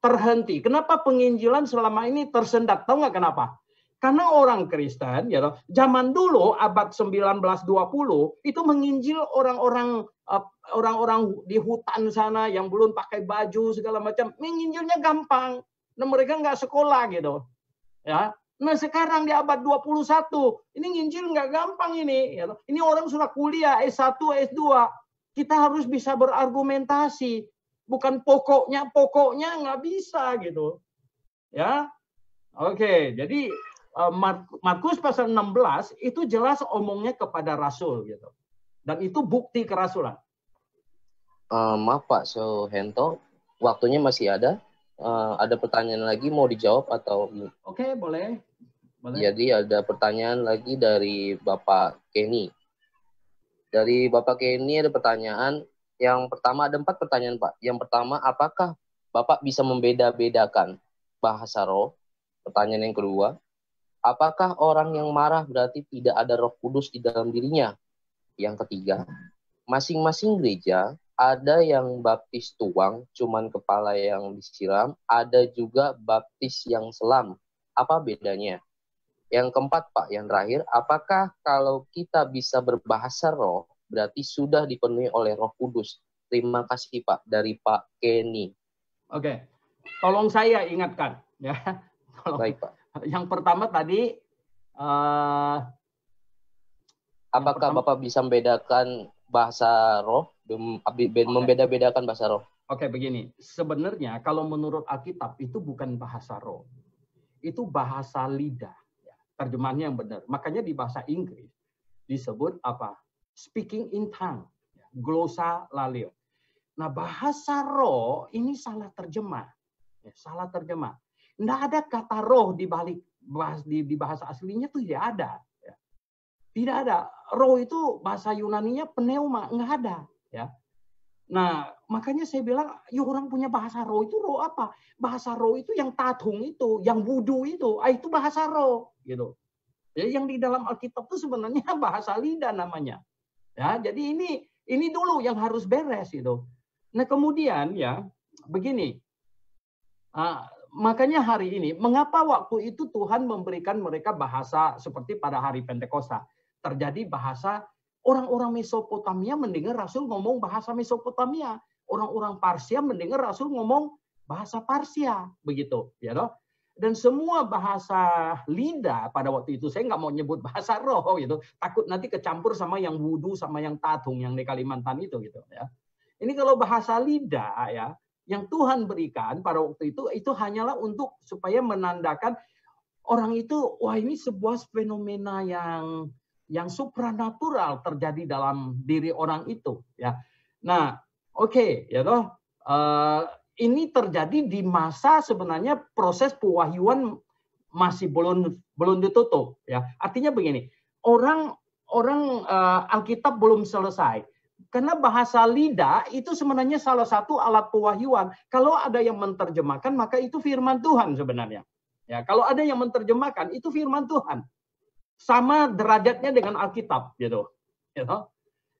terhenti? Kenapa penginjilan selama ini tersendat? Tahu nggak kenapa? Karena orang Kristen, ya, zaman dulu abad 19-20 itu menginjil orang-orang di hutan sana yang belum pakai baju segala macam, menginjilnya gampang. Dan mereka nggak sekolah gitu. Ya. Nah sekarang di abad 21, ini nginjil nggak gampang ini. Ya. Ini orang sudah kuliah S1, S2. Kita harus bisa berargumentasi. Bukan pokoknya nggak bisa gitu. Ya. Oke, jadi Markus pasal 16 itu jelas omongnya kepada rasul gitu. Dan itu bukti kerasulan. Maaf Pak Suhento, waktunya masih ada. Ada pertanyaan lagi mau dijawab atau? Oke, boleh. Jadi ada pertanyaan lagi dari Bapak Kenny. Dari Bapak Kenny ada pertanyaan. Yang pertama ada 4 pertanyaan Pak. Yang pertama, apakah Bapak bisa membeda-bedakan bahasa roh? Pertanyaan yang kedua, apakah orang yang marah berarti tidak ada Roh Kudus di dalam dirinya? Yang ketiga, masing-masing gereja ada yang baptis tuang, cuman kepala yang disiram, ada juga baptis yang selam. Apa bedanya? Yang keempat, Pak, yang terakhir, apakah kalau kita bisa berbahasa roh, berarti sudah dipenuhi oleh Roh Kudus. Terima kasih Pak, dari Pak Kenny. Oke, tolong saya ingatkan ya. Baik Pak. Yang pertama tadi, apakah Bapak bisa membedakan bahasa roh, membeda-bedakan bahasa roh? Oke, begini. Sebenarnya kalau menurut Alkitab itu bukan bahasa roh, itu bahasa lidah. Terjemahannya yang benar. Makanya di bahasa Inggris disebut apa? Speaking in tongue, glossolalia. Nah, bahasa roh ini salah terjemah. Salah terjemah. Nggak ada kata roh di balik di bahasa aslinya tuh tidak ada. Tidak ada. Roh itu bahasa Yunaninya pneuma, nggak ada. Ya. Nah, makanya saya bilang, ya orang punya bahasa roh itu roh apa? Bahasa roh itu yang tatung itu, yang wudu itu bahasa roh, gitu. Jadi yang di dalam Alkitab itu sebenarnya bahasa lidah namanya. Ya, jadi ini dulu yang harus beres itu. Nah, kemudian ya begini. Makanya hari ini, mengapa waktu itu Tuhan memberikan mereka bahasa seperti pada hari Pentakosta? Terjadi bahasa orang-orang Mesopotamia mendengar Rasul ngomong bahasa Mesopotamia. Orang-orang Parsia mendengar Rasul ngomong bahasa Parsia. Begitu. Ya toh? Dan semua bahasa lidah pada waktu itu, saya nggak mau nyebut bahasa roh gitu. Takut nanti kecampur sama yang wudu, sama yang tatung, yang di Kalimantan itu gitu ya. Ini kalau bahasa lidah ya, yang Tuhan berikan pada waktu itu hanyalah untuk supaya menandakan orang itu, wah ini sebuah fenomena yang supranatural terjadi dalam diri orang itu ya. Nah, oke, ya toh, ini terjadi di masa sebenarnya proses pewahyuan masih belum ditutup ya. Artinya begini, orang Alkitab belum selesai. Karena bahasa lidah itu sebenarnya salah satu alat pewahyuan. Kalau ada yang menerjemahkan maka itu firman Tuhan sebenarnya. Ya, kalau ada yang menerjemahkan itu firman Tuhan. Sama derajatnya dengan Alkitab gitu.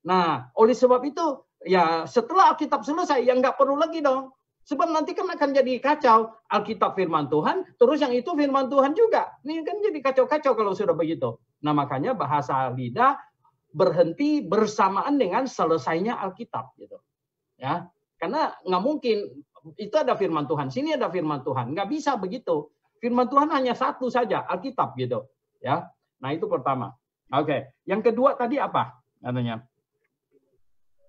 Nah, oleh sebab itu ya setelah Alkitab selesai ya nggak perlu lagi dong. Sebab nanti kan akan jadi kacau. Alkitab firman Tuhan, terus yang itu firman Tuhan juga. Ini kan jadi kacau-kacau kalau sudah begitu. Nah, makanya bahasa lidah berhenti bersamaan dengan selesainya Alkitab gitu. Ya. Karena nggak mungkin itu ada firman Tuhan, sini ada firman Tuhan. Nggak bisa begitu. Firman Tuhan hanya satu saja, Alkitab gitu. Ya. Nah, itu pertama. Oke. Yang kedua tadi apa katanya?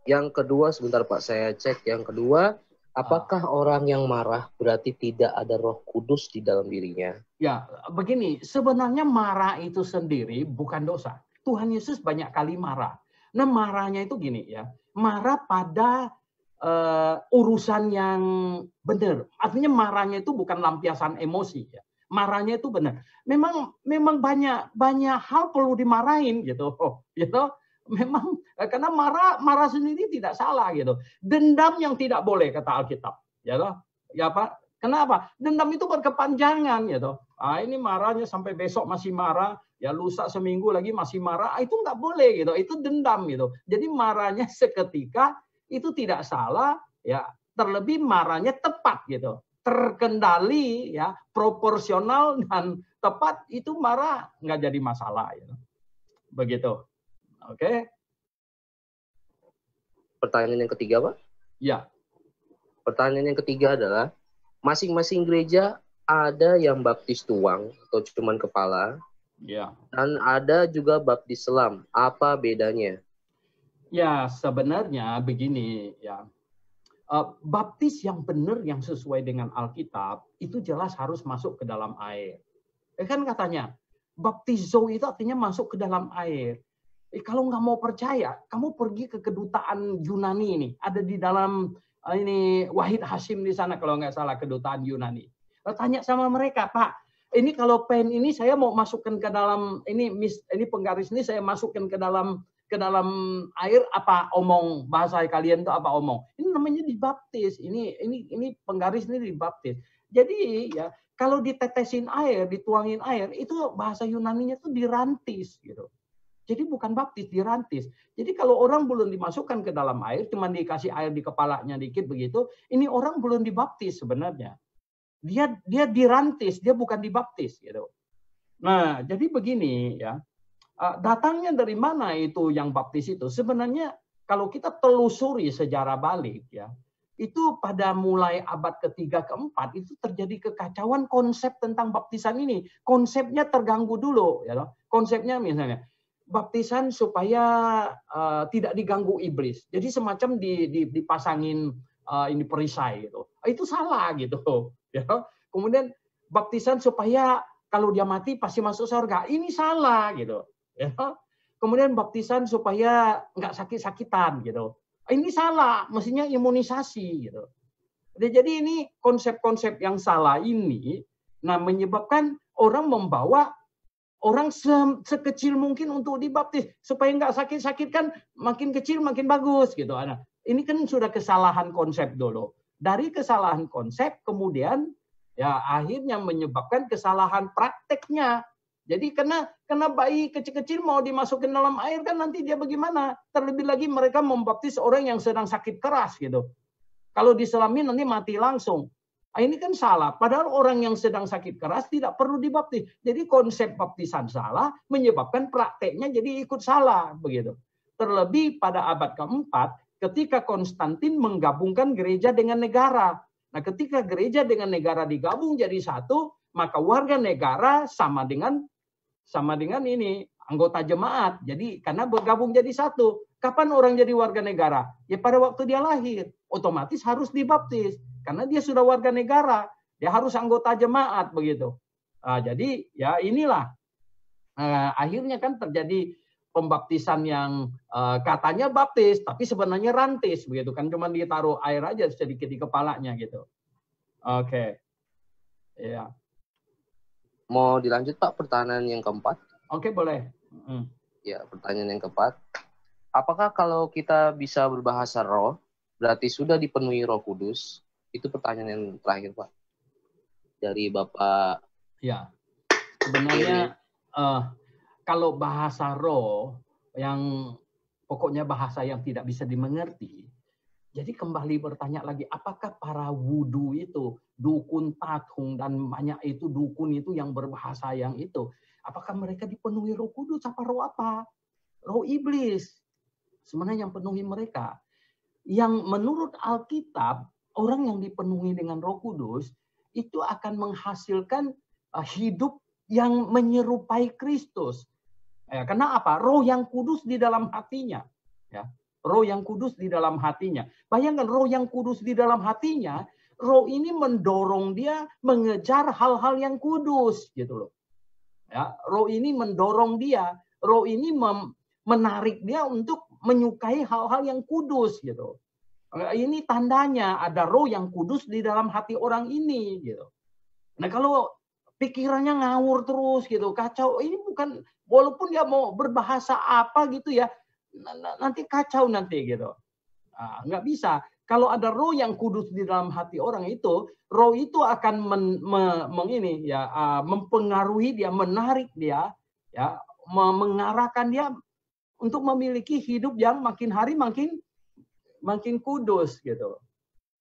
Yang kedua, sebentar Pak, saya cek. Yang kedua, apakah orang yang marah berarti tidak ada Roh Kudus di dalam dirinya? Ya, begini, sebenarnya marah itu sendiri bukan dosa. Tuhan Yesus banyak kali marah. Nah, marahnya itu gini ya, marah pada urusan yang benar. Artinya marahnya itu bukan lampiasan emosi ya. Marahnya itu benar. Memang banyak hal perlu dimarahin gitu. Gitu. Memang karena marah sendiri tidak salah gitu. Dendam yang tidak boleh kata Alkitab. Ya toh? Ya Pak. Kenapa? Dendam itu berkepanjangan gitu. Ini marahnya sampai besok masih marah, ya lusa seminggu lagi masih marah, itu nggak boleh gitu. Itu dendam gitu. Jadi marahnya seketika itu tidak salah, ya terlebih marahnya tepat gitu. Terkendali, ya proporsional dan tepat, itu marah nggak jadi masalah gitu. Begitu. Oke. Pertanyaan yang ketiga, Pak? Ya. Pertanyaan yang ketiga adalah, masing-masing gereja ada yang baptis tuang atau cuman kepala, ya, dan ada juga baptis selam. Apa bedanya? Ya, sebenarnya begini ya. Baptis yang benar yang sesuai dengan Alkitab itu jelas harus masuk ke dalam air. Kan katanya baptizo itu artinya masuk ke dalam air. Kalau nggak mau percaya, kamu pergi ke kedutaan Yunani ini. Ada di dalam ini Wahid Hashim di sana kalau nggak salah, kedutaan Yunani. Tanya sama mereka, Pak, ini kalau pen ini saya mau masukkan ke dalam ini penggaris ini saya masukkan ke dalam air, apa omong, bahasa kalian itu apa omong? Ini namanya dibaptis. Ini penggaris ini dibaptis. Jadi ya kalau ditetesin air, dituangin air, itu bahasa Yunaninya itu dirantis gitu. Jadi bukan baptis, dirantis. Jadi kalau orang belum dimasukkan ke dalam air, cuma dikasih air di kepalanya dikit begitu, ini orang belum dibaptis sebenarnya. Dia dirantis, dia bukan dibaptis gitu. Nah, jadi begini ya. Datangnya dari mana itu yang baptis itu? Sebenarnya kalau kita telusuri sejarah balik ya, itu pada mulai abad ketiga keempat itu terjadi kekacauan konsep tentang baptisan ini. Konsepnya terganggu dulu, ya. Konsepnya misalnya baptisan supaya tidak diganggu iblis. Jadi semacam dipasangin ini perisai gitu. Itu salah gitu, ya. Kemudian baptisan supaya kalau dia mati pasti masuk surga. Ini salah gitu, ya. Kemudian baptisan supaya nggak sakit-sakitan gitu. Ini salah, mestinya imunisasi gitu. Jadi ini konsep-konsep yang salah ini, nah menyebabkan orang membawa orang sekecil mungkin untuk dibaptis supaya nggak sakit-sakit kan, makin kecil makin bagus gitu. Nah, ini kan sudah kesalahan konsep dulu. Dari kesalahan konsep kemudian ya akhirnya menyebabkan kesalahan prakteknya. Jadi karena bayi kecil-kecil mau dimasukin dalam air kan nanti dia bagaimana? Terlebih lagi mereka membaptis orang yang sedang sakit keras gitu. Kalau diselamin nanti mati langsung. Ini kan salah. Padahal orang yang sedang sakit keras tidak perlu dibaptis. Jadi konsep baptisan salah menyebabkan prakteknya jadi ikut salah begitu. Terlebih pada abad keempat ketika Konstantin menggabungkan gereja dengan negara. Nah, ketika gereja dengan negara digabung jadi satu, maka warga negara sama dengan ini anggota jemaat. Jadi karena bergabung jadi satu. Kapan orang jadi warga negara? Ya pada waktu dia lahir. Otomatis harus dibaptis karena dia sudah warga negara. Dia harus anggota jemaat begitu. Jadi ya inilah akhirnya kan terjadi pembaptisan yang katanya baptis tapi sebenarnya rantis begitu kan, cuma ditaruh air aja sedikit di kepalanya gitu. Oke. Ya. Mau dilanjut Pak pertanyaan yang keempat? Oke, boleh. Ya, pertanyaan yang keempat. Apakah kalau kita bisa berbahasa roh, berarti sudah dipenuhi Roh Kudus? Itu pertanyaan yang terakhir, Pak. Dari Bapak. Ya, sebenarnya kalau bahasa roh yang pokoknya bahasa yang tidak bisa dimengerti, jadi kembali bertanya lagi, apakah para wudu itu, dukun tatung dan banyak itu dukun itu yang berbahasa yang itu, apakah mereka dipenuhi Roh Kudus? Apa roh apa? Roh iblis. Sebenarnya yang penuhi mereka. Yang menurut Alkitab, orang yang dipenuhi dengan Roh Kudus itu akan menghasilkan hidup yang menyerupai Kristus. Karena apa? Roh yang kudus di dalam hatinya. Ya. Roh yang kudus di dalam hatinya. Bayangkan roh yang kudus di dalam hatinya, roh ini mendorong dia mengejar hal-hal yang kudus gitu loh. Ya, roh ini mendorong dia, roh ini menarik dia untuk menyukai hal-hal yang kudus gitu. Ini tandanya ada roh yang kudus di dalam hati orang ini gitu. Nah, kalau pikirannya ngawur terus gitu, kacau, ini bukan, walaupun dia mau berbahasa apa gitu ya, nanti kacau nanti gitu. Nggak bisa. Kalau ada roh yang kudus di dalam hati orang itu, roh itu akan mempengaruhi dia, menarik dia, ya, mengarahkan dia untuk memiliki hidup yang makin hari makin kudus gitu.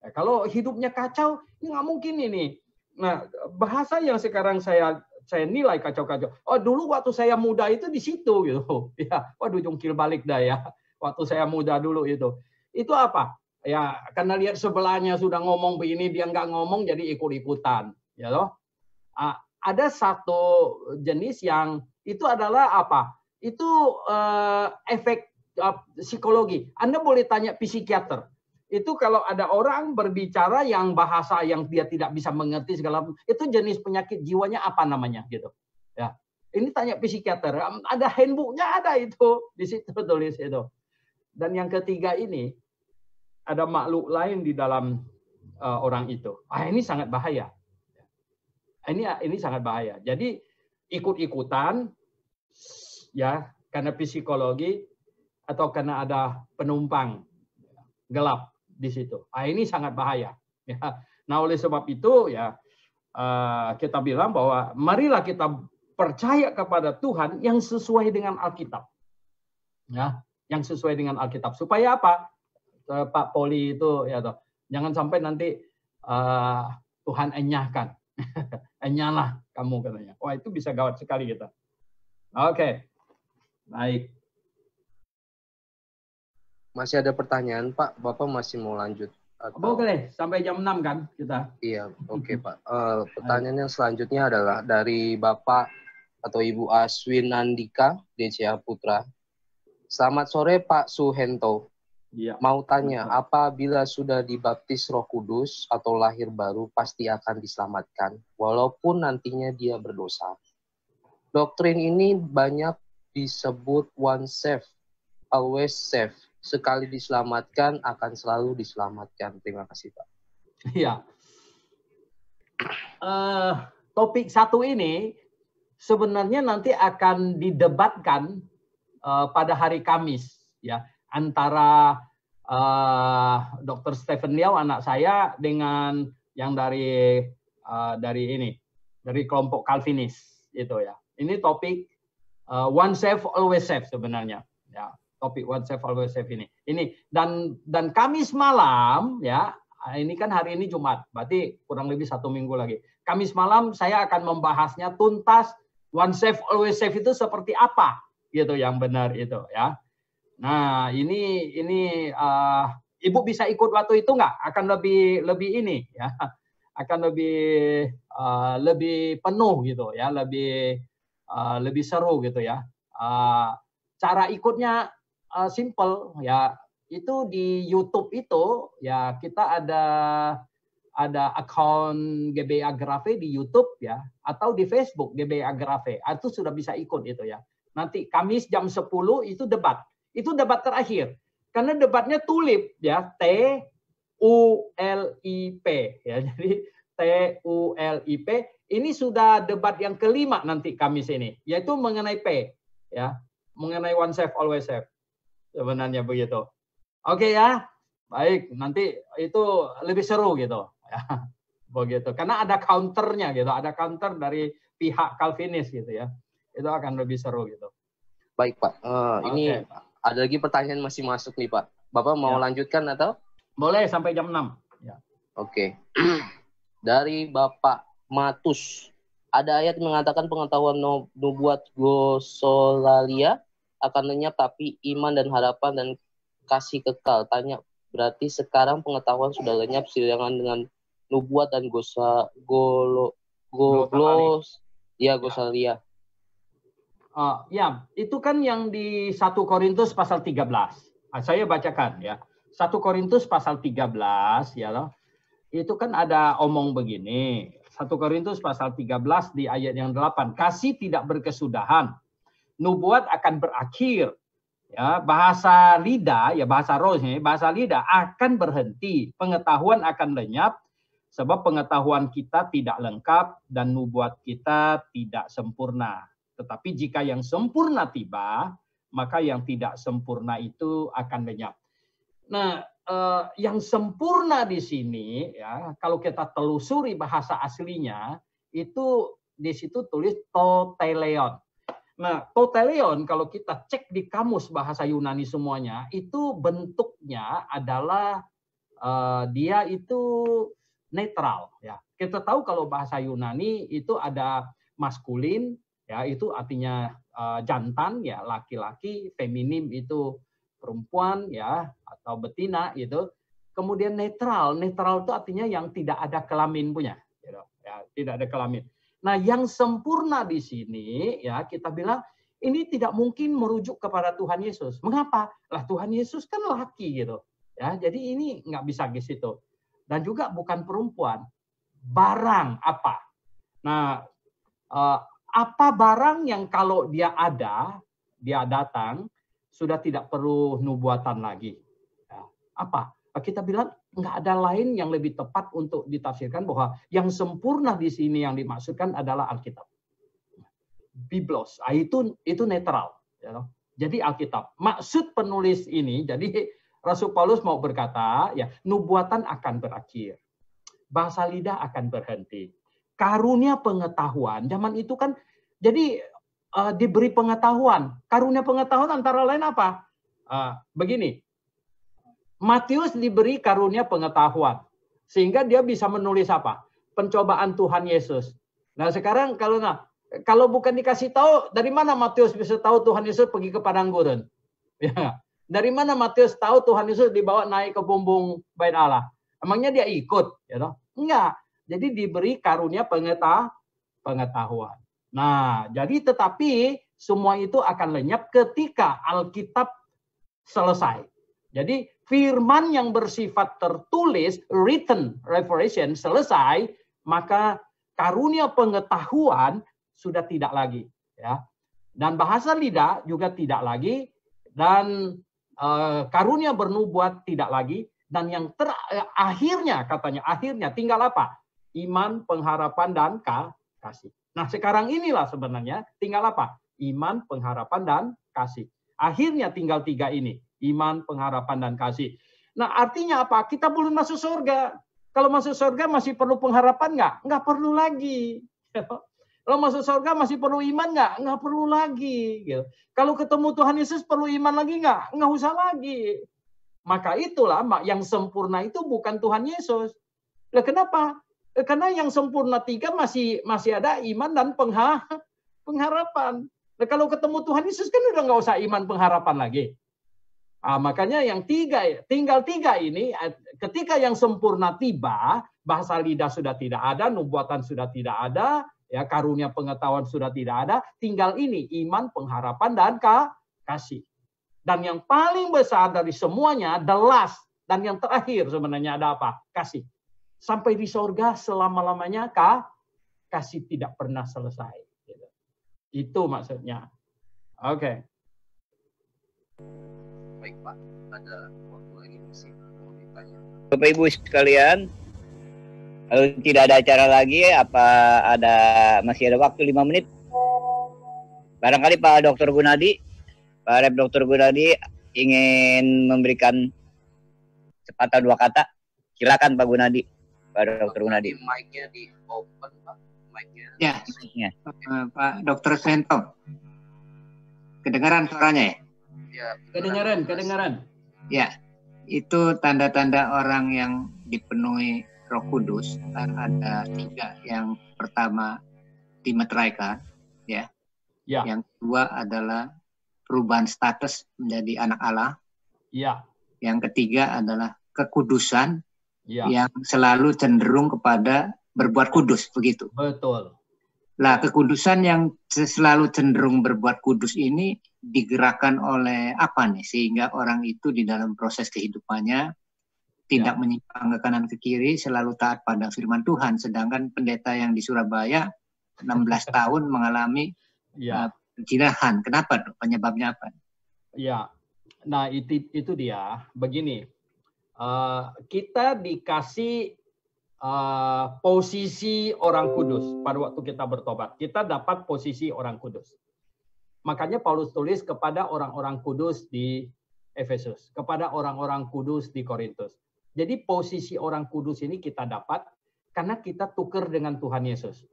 Ya, kalau hidupnya kacau, ini nggak mungkin ini. Nah, bahasa yang sekarang saya nilai kacau-kacau. Oh, dulu waktu saya muda itu di situ gitu. Ya, waduh jungkil balik dah ya. Waktu saya muda dulu itu. Itu apa? Ya, karena lihat sebelahnya sudah ngomong begini, dia nggak ngomong jadi ikut-ikutan, ya loh. Ada satu jenis yang itu adalah apa? Itu efek psikologi. Anda boleh tanya psikiater. Itu kalau ada orang berbicara yang bahasa yang dia tidak bisa mengerti segala, itu jenis penyakit jiwanya apa namanya gitu. Ya. Ini tanya psikiater. Ada handbooknya ada itu di situ tulis itu. Dan yang ketiga ini ada makhluk lain di dalam orang itu. Ini sangat bahaya. Ini sangat bahaya. Jadi ikut-ikutan ya karena psikologi atau karena ada penumpang gelap di situ. Ini sangat bahaya. Ya. Nah, oleh sebab itu ya kita bilang bahwa marilah kita percaya kepada Tuhan yang sesuai dengan Alkitab. Ya, yang sesuai dengan Alkitab. Supaya apa? Pak Poli itu ya toh. Jangan sampai nanti Tuhan enyahkan. Enyalah kamu katanya. Wah, itu bisa gawat sekali kita. Oke. Baik. Masih ada pertanyaan, Pak? Bapak masih mau lanjut? Atau... Boleh, sampai jam 6 kan kita? Iya, oke Pak. Pertanyaan yang selanjutnya adalah dari Bapak atau Ibu Aswin Nandika, DCA Putra. Selamat sore Pak Suhento. Ya. Mau tanya, apabila sudah dibaptis Roh Kudus atau lahir baru pasti akan diselamatkan, walaupun nantinya dia berdosa. Doktrin ini banyak disebut one safe, always safe. Sekali diselamatkan akan selalu diselamatkan. Terima kasih Pak. Iya. Topik satu ini sebenarnya nanti akan didebatkan pada hari Kamis, ya, antara Dr. Stephen Liao anak saya dengan yang dari kelompok Calvinis itu ya. Ini topik one safe always safe sebenarnya, ya. Topik one safe always safe ini dan Kamis malam, ya, ini kan hari ini Jumat, berarti kurang lebih 1 minggu lagi. Kamis malam saya akan membahasnya tuntas, one safe always safe itu seperti apa gitu yang benar itu, ya. Nah ini Ibu bisa ikut waktu itu nggak? Akan lebih ini, ya, akan lebih penuh gitu ya, lebih seru gitu ya. Cara ikutnya simple ya, itu di YouTube itu ya, kita ada akun GBA Grafe di YouTube ya, atau di Facebook GBA Grafe, itu sudah bisa ikut itu ya. Nanti Kamis jam 10 itu debat. Itu debat terakhir. Karena debatnya tulip ya, TULIP ya. Jadi TULIP ini sudah debat yang kelima nanti Kamis ini, yaitu mengenai P ya, mengenai one safe always safe. Sebenarnya begitu. Oke ya. Baik, nanti itu lebih seru gitu ya. Begitu. Karena ada counternya gitu, ada counter dari pihak Calvinis gitu ya. Itu akan lebih seru gitu. Baik Pak, ini ada lagi pertanyaan masih masuk nih Pak. Bapak mau lanjutkan atau? Boleh sampai jam 6. Ya. Oke. Dari Bapak Matus, ada ayat mengatakan pengetahuan nubuat glosolalia akan lenyap, tapi iman dan harapan dan kasih kekal. Tanya, berarti sekarang pengetahuan sudah lenyap silangan dengan nubuat dan glosolalia. Ya, itu kan yang di 1 Korintus pasal 13. Saya bacakan ya. 1 Korintus pasal 13 ya. Itu kan ada omong begini. 1 Korintus pasal 13 di ayat yang 8. Kasih tidak berkesudahan. Nubuat akan berakhir. Ya, bahasa lidah, ya bahasa rohnya, bahasa lidah akan berhenti. Pengetahuan akan lenyap. Sebab pengetahuan kita tidak lengkap dan nubuat kita tidak sempurna. Tetapi jika yang sempurna tiba, maka yang tidak sempurna itu akan lenyap. Nah, yang sempurna di sini, ya, kalau kita telusuri bahasa aslinya, itu di situ tulis toteleon. Nah, toteleon kalau kita cek di kamus bahasa Yunani semuanya, itu bentuknya adalah dia itu netral. Ya, kita tahu kalau bahasa Yunani itu ada maskulin. Ya, itu artinya jantan ya, laki-laki, feminim itu perempuan ya, atau betina gitu. Kemudian netral itu artinya yang tidak ada kelamin punya, gitu. Ya, tidak ada kelamin. Nah, yang sempurna di sini ya, kita bilang ini tidak mungkin merujuk kepada Tuhan Yesus. Mengapa? Lah Tuhan Yesus kan laki gitu. Ya, jadi ini nggak bisa ke situ. Dan juga bukan perempuan. Barang apa? Nah, apa barang yang kalau dia ada, dia datang, sudah tidak perlu nubuatan lagi? Ya, apa? Kita bilang nggak ada lain yang lebih tepat untuk ditafsirkan bahwa yang sempurna di sini yang dimaksudkan adalah Alkitab. Biblos, itu netral. Ya. Jadi Alkitab. Maksud penulis ini, jadi Rasul Paulus mau berkata, ya nubuatan akan berakhir, bahasa lidah akan berhenti. Karunia pengetahuan, zaman itu kan jadi diberi pengetahuan. Karunia pengetahuan antara lain apa? Begini, Matius diberi karunia pengetahuan. Sehingga dia bisa menulis apa? Pencobaan Tuhan Yesus. Nah sekarang kalau Kalau bukan dikasih tahu, dari mana Matius bisa tahu Tuhan Yesus pergi ke padang gurun? Ya. Dari mana Matius tahu Tuhan Yesus dibawa naik ke bumbung bait Allah? Emangnya dia ikut? Ya, enggak. Jadi diberi karunia pengetahuan. Nah, jadi tetapi semua itu akan lenyap ketika Alkitab selesai. Jadi firman yang bersifat tertulis, written revelation selesai, maka karunia pengetahuan sudah tidak lagi, ya. Dan bahasa lidah juga tidak lagi, dan karunia bernubuat tidak lagi, dan yang akhirnya katanya akhirnya tinggal apa? Iman, pengharapan, dan kasih. Nah, sekarang inilah sebenarnya tinggal apa? Iman, pengharapan, dan kasih. Akhirnya tinggal 3 ini, iman, pengharapan, dan kasih. Nah, artinya apa? Kita belum masuk surga. Kalau masuk surga masih perlu pengharapan nggak? Nggak perlu lagi. Kalau masuk surga masih perlu iman nggak? Nggak perlu lagi. Kalau ketemu Tuhan Yesus perlu iman lagi nggak? Nggak usah lagi. Maka itulah yang sempurna itu bukan Tuhan Yesus. Lah kenapa? Karena yang sempurna 3 masih ada iman dan pengharapan. Nah, kalau ketemu Tuhan Yesus kan udah nggak usah iman pengharapan lagi. Makanya yang tinggal 3 ini, ketika yang sempurna tiba, bahasa lidah sudah tidak ada, nubuatan sudah tidak ada, ya karunia pengetahuan sudah tidak ada, tinggal ini iman, pengharapan, dan kasih. Dan yang paling besar dari semuanya, the last, dan yang terakhir sebenarnya ada apa? Kasih. Sampai di surga selama-lamanya kasih tidak pernah selesai. Itu maksudnya. Oke. Baik Pak, ada waktu lagi masih mau ditanya. Bapak Ibu sekalian, kalau tidak ada acara lagi, masih ada waktu 5 menit? Barangkali Pak Dr. Gunadi, Pak Rep Dr. Gunadi ingin memberikan sepatah 2 kata. Silakan Pak Gunadi, Pak Dr. Gunadi. Mic-nya di open Pak. Mic-nya. Ya, Pak Dr. Suhento. Kedengaran suaranya ya? Ya, kedengaran. Ya, itu tanda-tanda orang yang dipenuhi Roh Kudus. Dan ada 3. Yang pertama dimeteraikan, ya. Yang kedua adalah perubahan status menjadi anak Allah. Ya. Yang ketiga adalah kekudusan, ya, yang selalu cenderung kepada berbuat kudus, begitu. Betul. Lah, kekudusan yang selalu cenderung berbuat kudus ini digerakkan oleh apa nih? Sehingga orang itu di dalam proses kehidupannya tidak menyimpang ke kanan ke kiri, selalu taat pada firman Tuhan. Sedangkan pendeta yang di Surabaya 16 tahun mengalami penjinahan. Kenapa? Penyebabnya apa? Ya, nah itu dia. Begini, kita dikasih posisi orang kudus pada waktu kita bertobat. Kita dapat posisi orang kudus. Makanya Paulus tulis kepada orang-orang kudus di Efesus, kepada orang-orang kudus di Korintus. Jadi posisi orang kudus ini kita dapat karena kita tukar dengan Tuhan Yesus.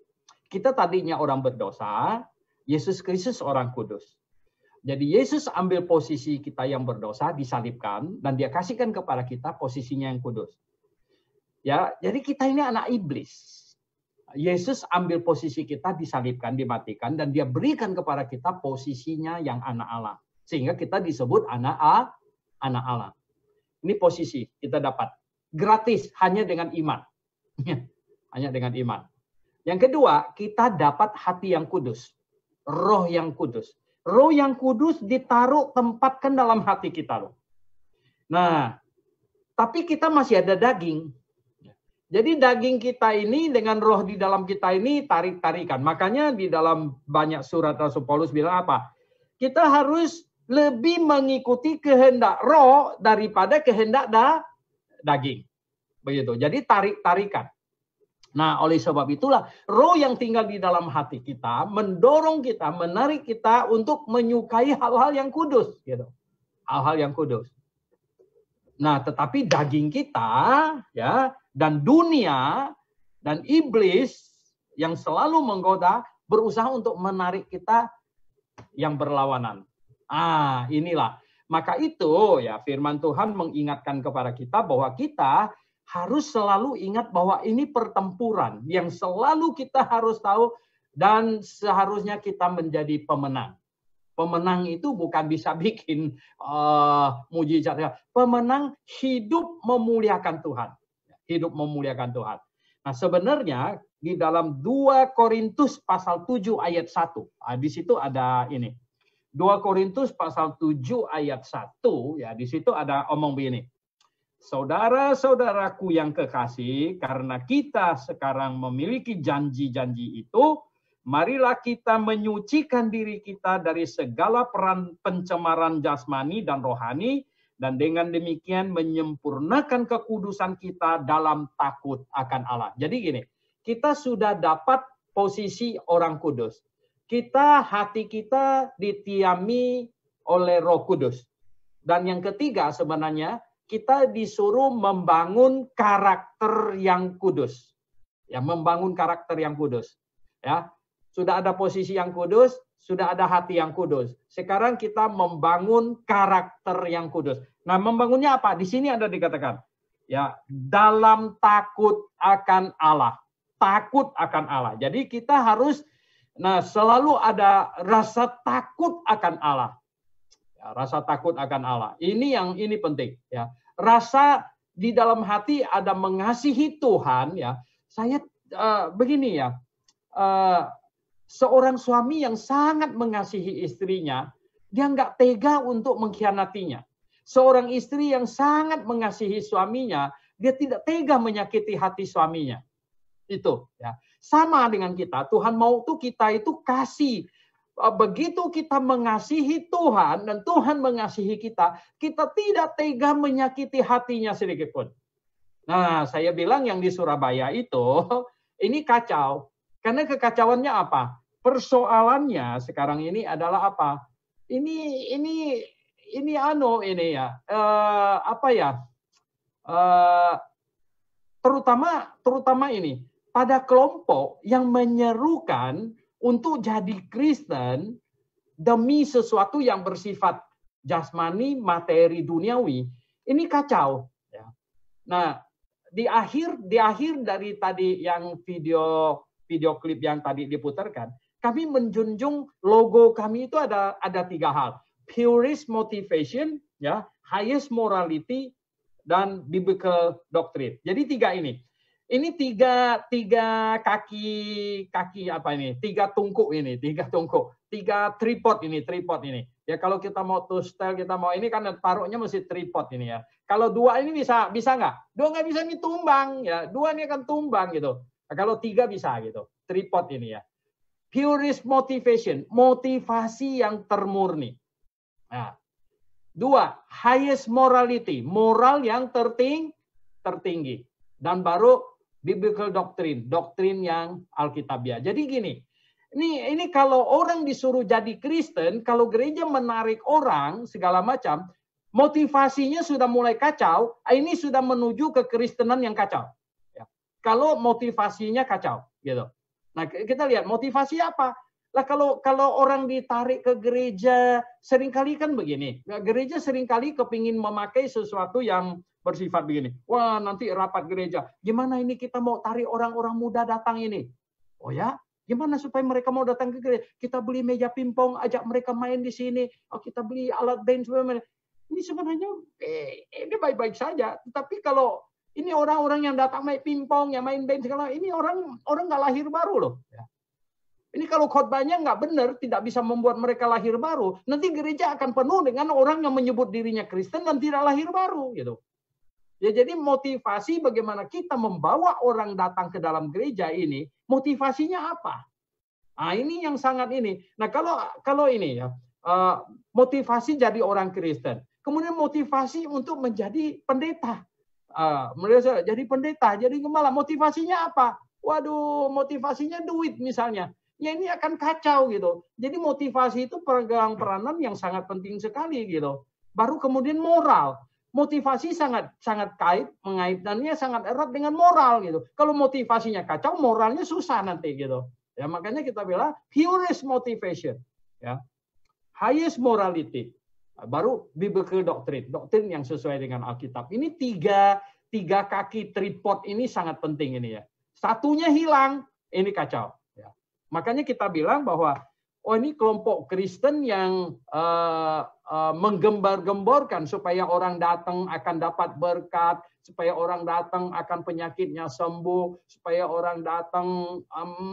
Kita tadinya orang berdosa, Yesus Kristus orang kudus. Jadi Yesus ambil posisi kita yang berdosa, disalibkan, dan dia kasihkan kepada kita posisinya yang kudus. Ya, jadi kita ini anak iblis. Yesus ambil posisi kita, disalibkan, dimatikan, dan dia berikan kepada kita posisinya yang anak Allah. Sehingga kita disebut anak Allah. Ini posisi kita dapat. Gratis, hanya dengan iman. Hanya dengan iman. Yang kedua, kita dapat hati yang kudus. Roh yang kudus. Roh yang kudus ditaruh, tempatkan dalam hati kita. Nah, tapi kita masih ada daging. Jadi daging kita ini dengan roh di dalam kita ini tarik-tarikan. Makanya di dalam banyak surat Rasul Paulus bilang apa? Kita harus lebih mengikuti kehendak roh daripada kehendak daging. Begitu. Jadi tarik-tarikan. Nah, oleh sebab itulah roh yang tinggal di dalam hati kita mendorong kita, menarik kita untuk menyukai hal-hal yang kudus, gitu. Hal-hal yang kudus. Nah, tetapi daging kita, ya, dan dunia dan iblis yang selalu menggoda berusaha untuk menarik kita yang berlawanan. Inilah. Maka itu ya firman Tuhan mengingatkan kepada kita bahwa kita harus selalu ingat bahwa ini pertempuran yang selalu kita harus tahu Dan seharusnya kita menjadi pemenang. Pemenang itu bukan bisa bikin mujizat. Pemenang hidup memuliakan Tuhan. Hidup memuliakan Tuhan. Nah, sebenarnya di dalam 2 Korintus pasal 7 ayat 1. Di situ ada ini. 2 Korintus pasal 7 ayat 1, ya, di situ ada omong begini. Saudara-saudaraku yang kekasih, karena kita sekarang memiliki janji-janji itu, marilah kita menyucikan diri kita dari segala pencemaran jasmani dan rohani, dan dengan demikian menyempurnakan kekudusan kita dalam takut akan Allah. Jadi gini, kita sudah dapat posisi orang kudus. Hati kita ditiami oleh Roh Kudus. Dan yang ketiga sebenarnya, kita disuruh membangun karakter yang kudus. Ya, membangun karakter yang kudus. Ya, sudah ada posisi yang kudus, sudah ada hati yang kudus. Sekarang kita membangun karakter yang kudus. Nah, membangunnya apa? Di sini ada dikatakan, ya, dalam takut akan Allah. Takut akan Allah. Jadi kita harus selalu ada rasa takut akan Allah. Ya, rasa takut akan Allah. Ini penting, ya. Rasa di dalam hati ada mengasihi Tuhan, ya. Saya begini, ya. Seorang suami yang sangat mengasihi istrinya, dia nggak tega untuk mengkhianatinya. Seorang istri yang sangat mengasihi suaminya, dia tidak tega menyakiti hati suaminya. Itu, ya. Sama dengan kita, Tuhan mau tuh kita itu kasih. Begitu kita mengasihi Tuhan dan Tuhan mengasihi kita, kita tidak tega menyakiti hatinya sedikit pun. Nah, saya bilang yang di Surabaya itu, ini kacau. Karena kekacauannya apa? Persoalannya sekarang ini adalah apa? Ini terutama ini pada kelompok yang menyerukan untuk jadi Kristen demi sesuatu yang bersifat jasmani, materi, duniawi. Ini kacau. Ya. Nah, di akhir dari tadi yang video klip yang tadi diputarkan, kami menjunjung logo kami itu ada 3 hal. Purest motivation, ya, highest morality, dan biblical doctrine. Jadi 3 ini. Ini tiga kaki apa ini? 3 tungku ini, 3 tungku. 3 tripod ini. Ya, kalau kita mau to style, kita mau ini kan taruhnya mesti tripod ini, ya. Kalau 2 ini bisa nggak? 2 nggak bisa, ini tumbang, ya. 2 ini akan tumbang gitu. Nah, kalau 3 bisa gitu. Tripod ini, ya. Purest motivation, motivasi yang termurni. Nah, 2, highest morality, moral yang tertinggi. Dan baru biblical doctrine, doktrin yang Alkitabiah. Jadi gini, ini kalau orang disuruh jadi Kristen, kalau gereja menarik orang segala macam, motivasinya sudah mulai kacau, ini sudah menuju ke Kristenan yang kacau. Ya. Kalau motivasinya kacau, gitu. Nah, kita lihat motivasi apa? Lah kalau orang ditarik ke gereja, seringkali kan begini. Gereja seringkali kepingin memakai sesuatu yang bersifat begini. Wah, nanti rapat gereja. Gimana ini kita mau tarik orang-orang muda datang ini? Oh ya, gimana supaya mereka mau datang ke gereja? Kita beli meja pingpong, ajak mereka main di sini. Oh, kita beli alat band. Ini sebenarnya ini baik-baik saja. Tapi kalau ini orang-orang yang datang main pingpong, yang main band segala, ini orang nggak lahir baru loh. Ya. Ini kalau khotbahnya nggak benar, tidak bisa membuat mereka lahir baru. Nanti gereja akan penuh dengan orang yang menyebut dirinya Kristen dan tidak lahir baru, gitu. Ya, jadi motivasi bagaimana kita membawa orang datang ke dalam gereja ini, motivasinya apa? Nah, ini yang sangat ini. Nah, kalau ini ya, motivasi jadi orang Kristen. Kemudian motivasi untuk menjadi pendeta. Jadi pendeta, jadi gembala. Motivasinya apa? Waduh, motivasinya duit misalnya. Ya, ini akan kacau gitu. Jadi motivasi itu peranan yang sangat penting sekali gitu. Baru kemudian moral. Motivasi sangat mengaitkannya sangat erat dengan moral gitu. Kalau motivasinya kacau, moralnya susah nanti gitu. Ya, makanya kita bilang purest motivation, ya. Highest morality. Baru biblical doctrine, doktrin yang sesuai dengan Alkitab. Ini tiga kaki tripod ini sangat penting ini, ya. Satunya hilang, ini kacau, ya. Makanya kita bilang bahwa ini kelompok Kristen yang menggembar-gemborkan supaya orang datang akan dapat berkat, supaya orang datang akan penyakitnya sembuh, supaya orang datang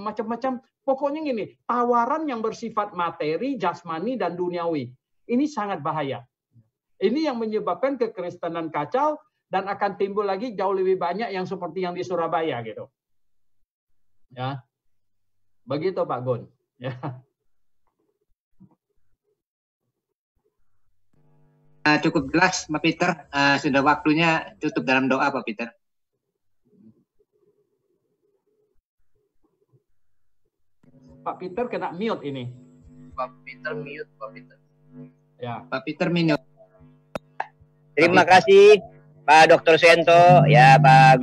macam-macam. Pokoknya gini, tawaran yang bersifat materi, jasmani, dan duniawi. Ini sangat bahaya. Ini yang menyebabkan kekristenan kacau dan akan timbul lagi jauh lebih banyak yang seperti yang di Surabaya gitu. Ya. Begitu Pak Gun. Ya. Cukup jelas Pak Peter. Sudah waktunya tutup dalam doa Pak Peter. Pak Peter kena mute ini. Pak Peter mute, Pak Peter. Ya. Pak Peter mute. Terima kasih Pak Dr. Suhento, ya Pak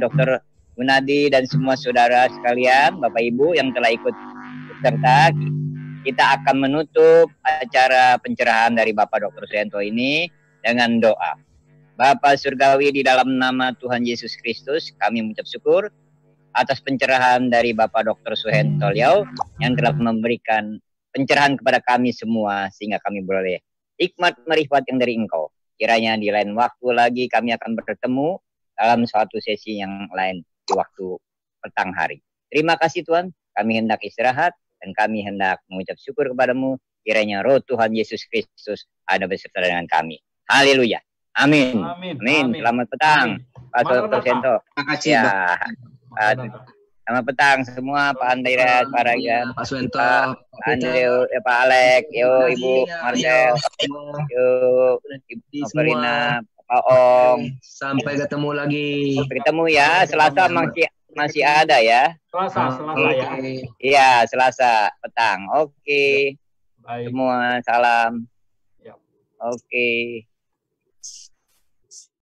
Dr. Gunadi dan semua saudara sekalian, Bapak Ibu yang telah ikut serta. Kita akan menutup acara pencerahan dari Bapak Dr. Suhento ini dengan doa. Bapa Surgawi, di dalam nama Tuhan Yesus Kristus, kami mengucap syukur atas pencerahan dari Bapak Dr. Suhento Liau yang telah memberikan pencerahan kepada kami semua sehingga kami boleh hikmat marifat yang dari Engkau. Kiranya di lain waktu lagi kami akan bertemu dalam suatu sesi yang lain di waktu petang hari. Terima kasih Tuhan, kami hendak istirahat dan kami hendak mengucap syukur kepadamu. Kiranya roh Tuhan Yesus Kristus ada beserta dengan kami. Haleluya. Amin. Amin. Amin. Selamat petang, Pak Dr. Suhento. Terima kasih. Ya. Selamat petang semua, Pak Andreas, Pak Ragan, Pak Suhento, Pak Andrew, Pak Alek, yo Ibu Marcel, yo Ibu Novelina, Pak Ong. Sampai ketemu lagi. Sampai ketemu ya, Selasa masih ada ya. Selasa ya. Iya, Selasa petang. Oke. Baik. Semua salam. Ya. Oke.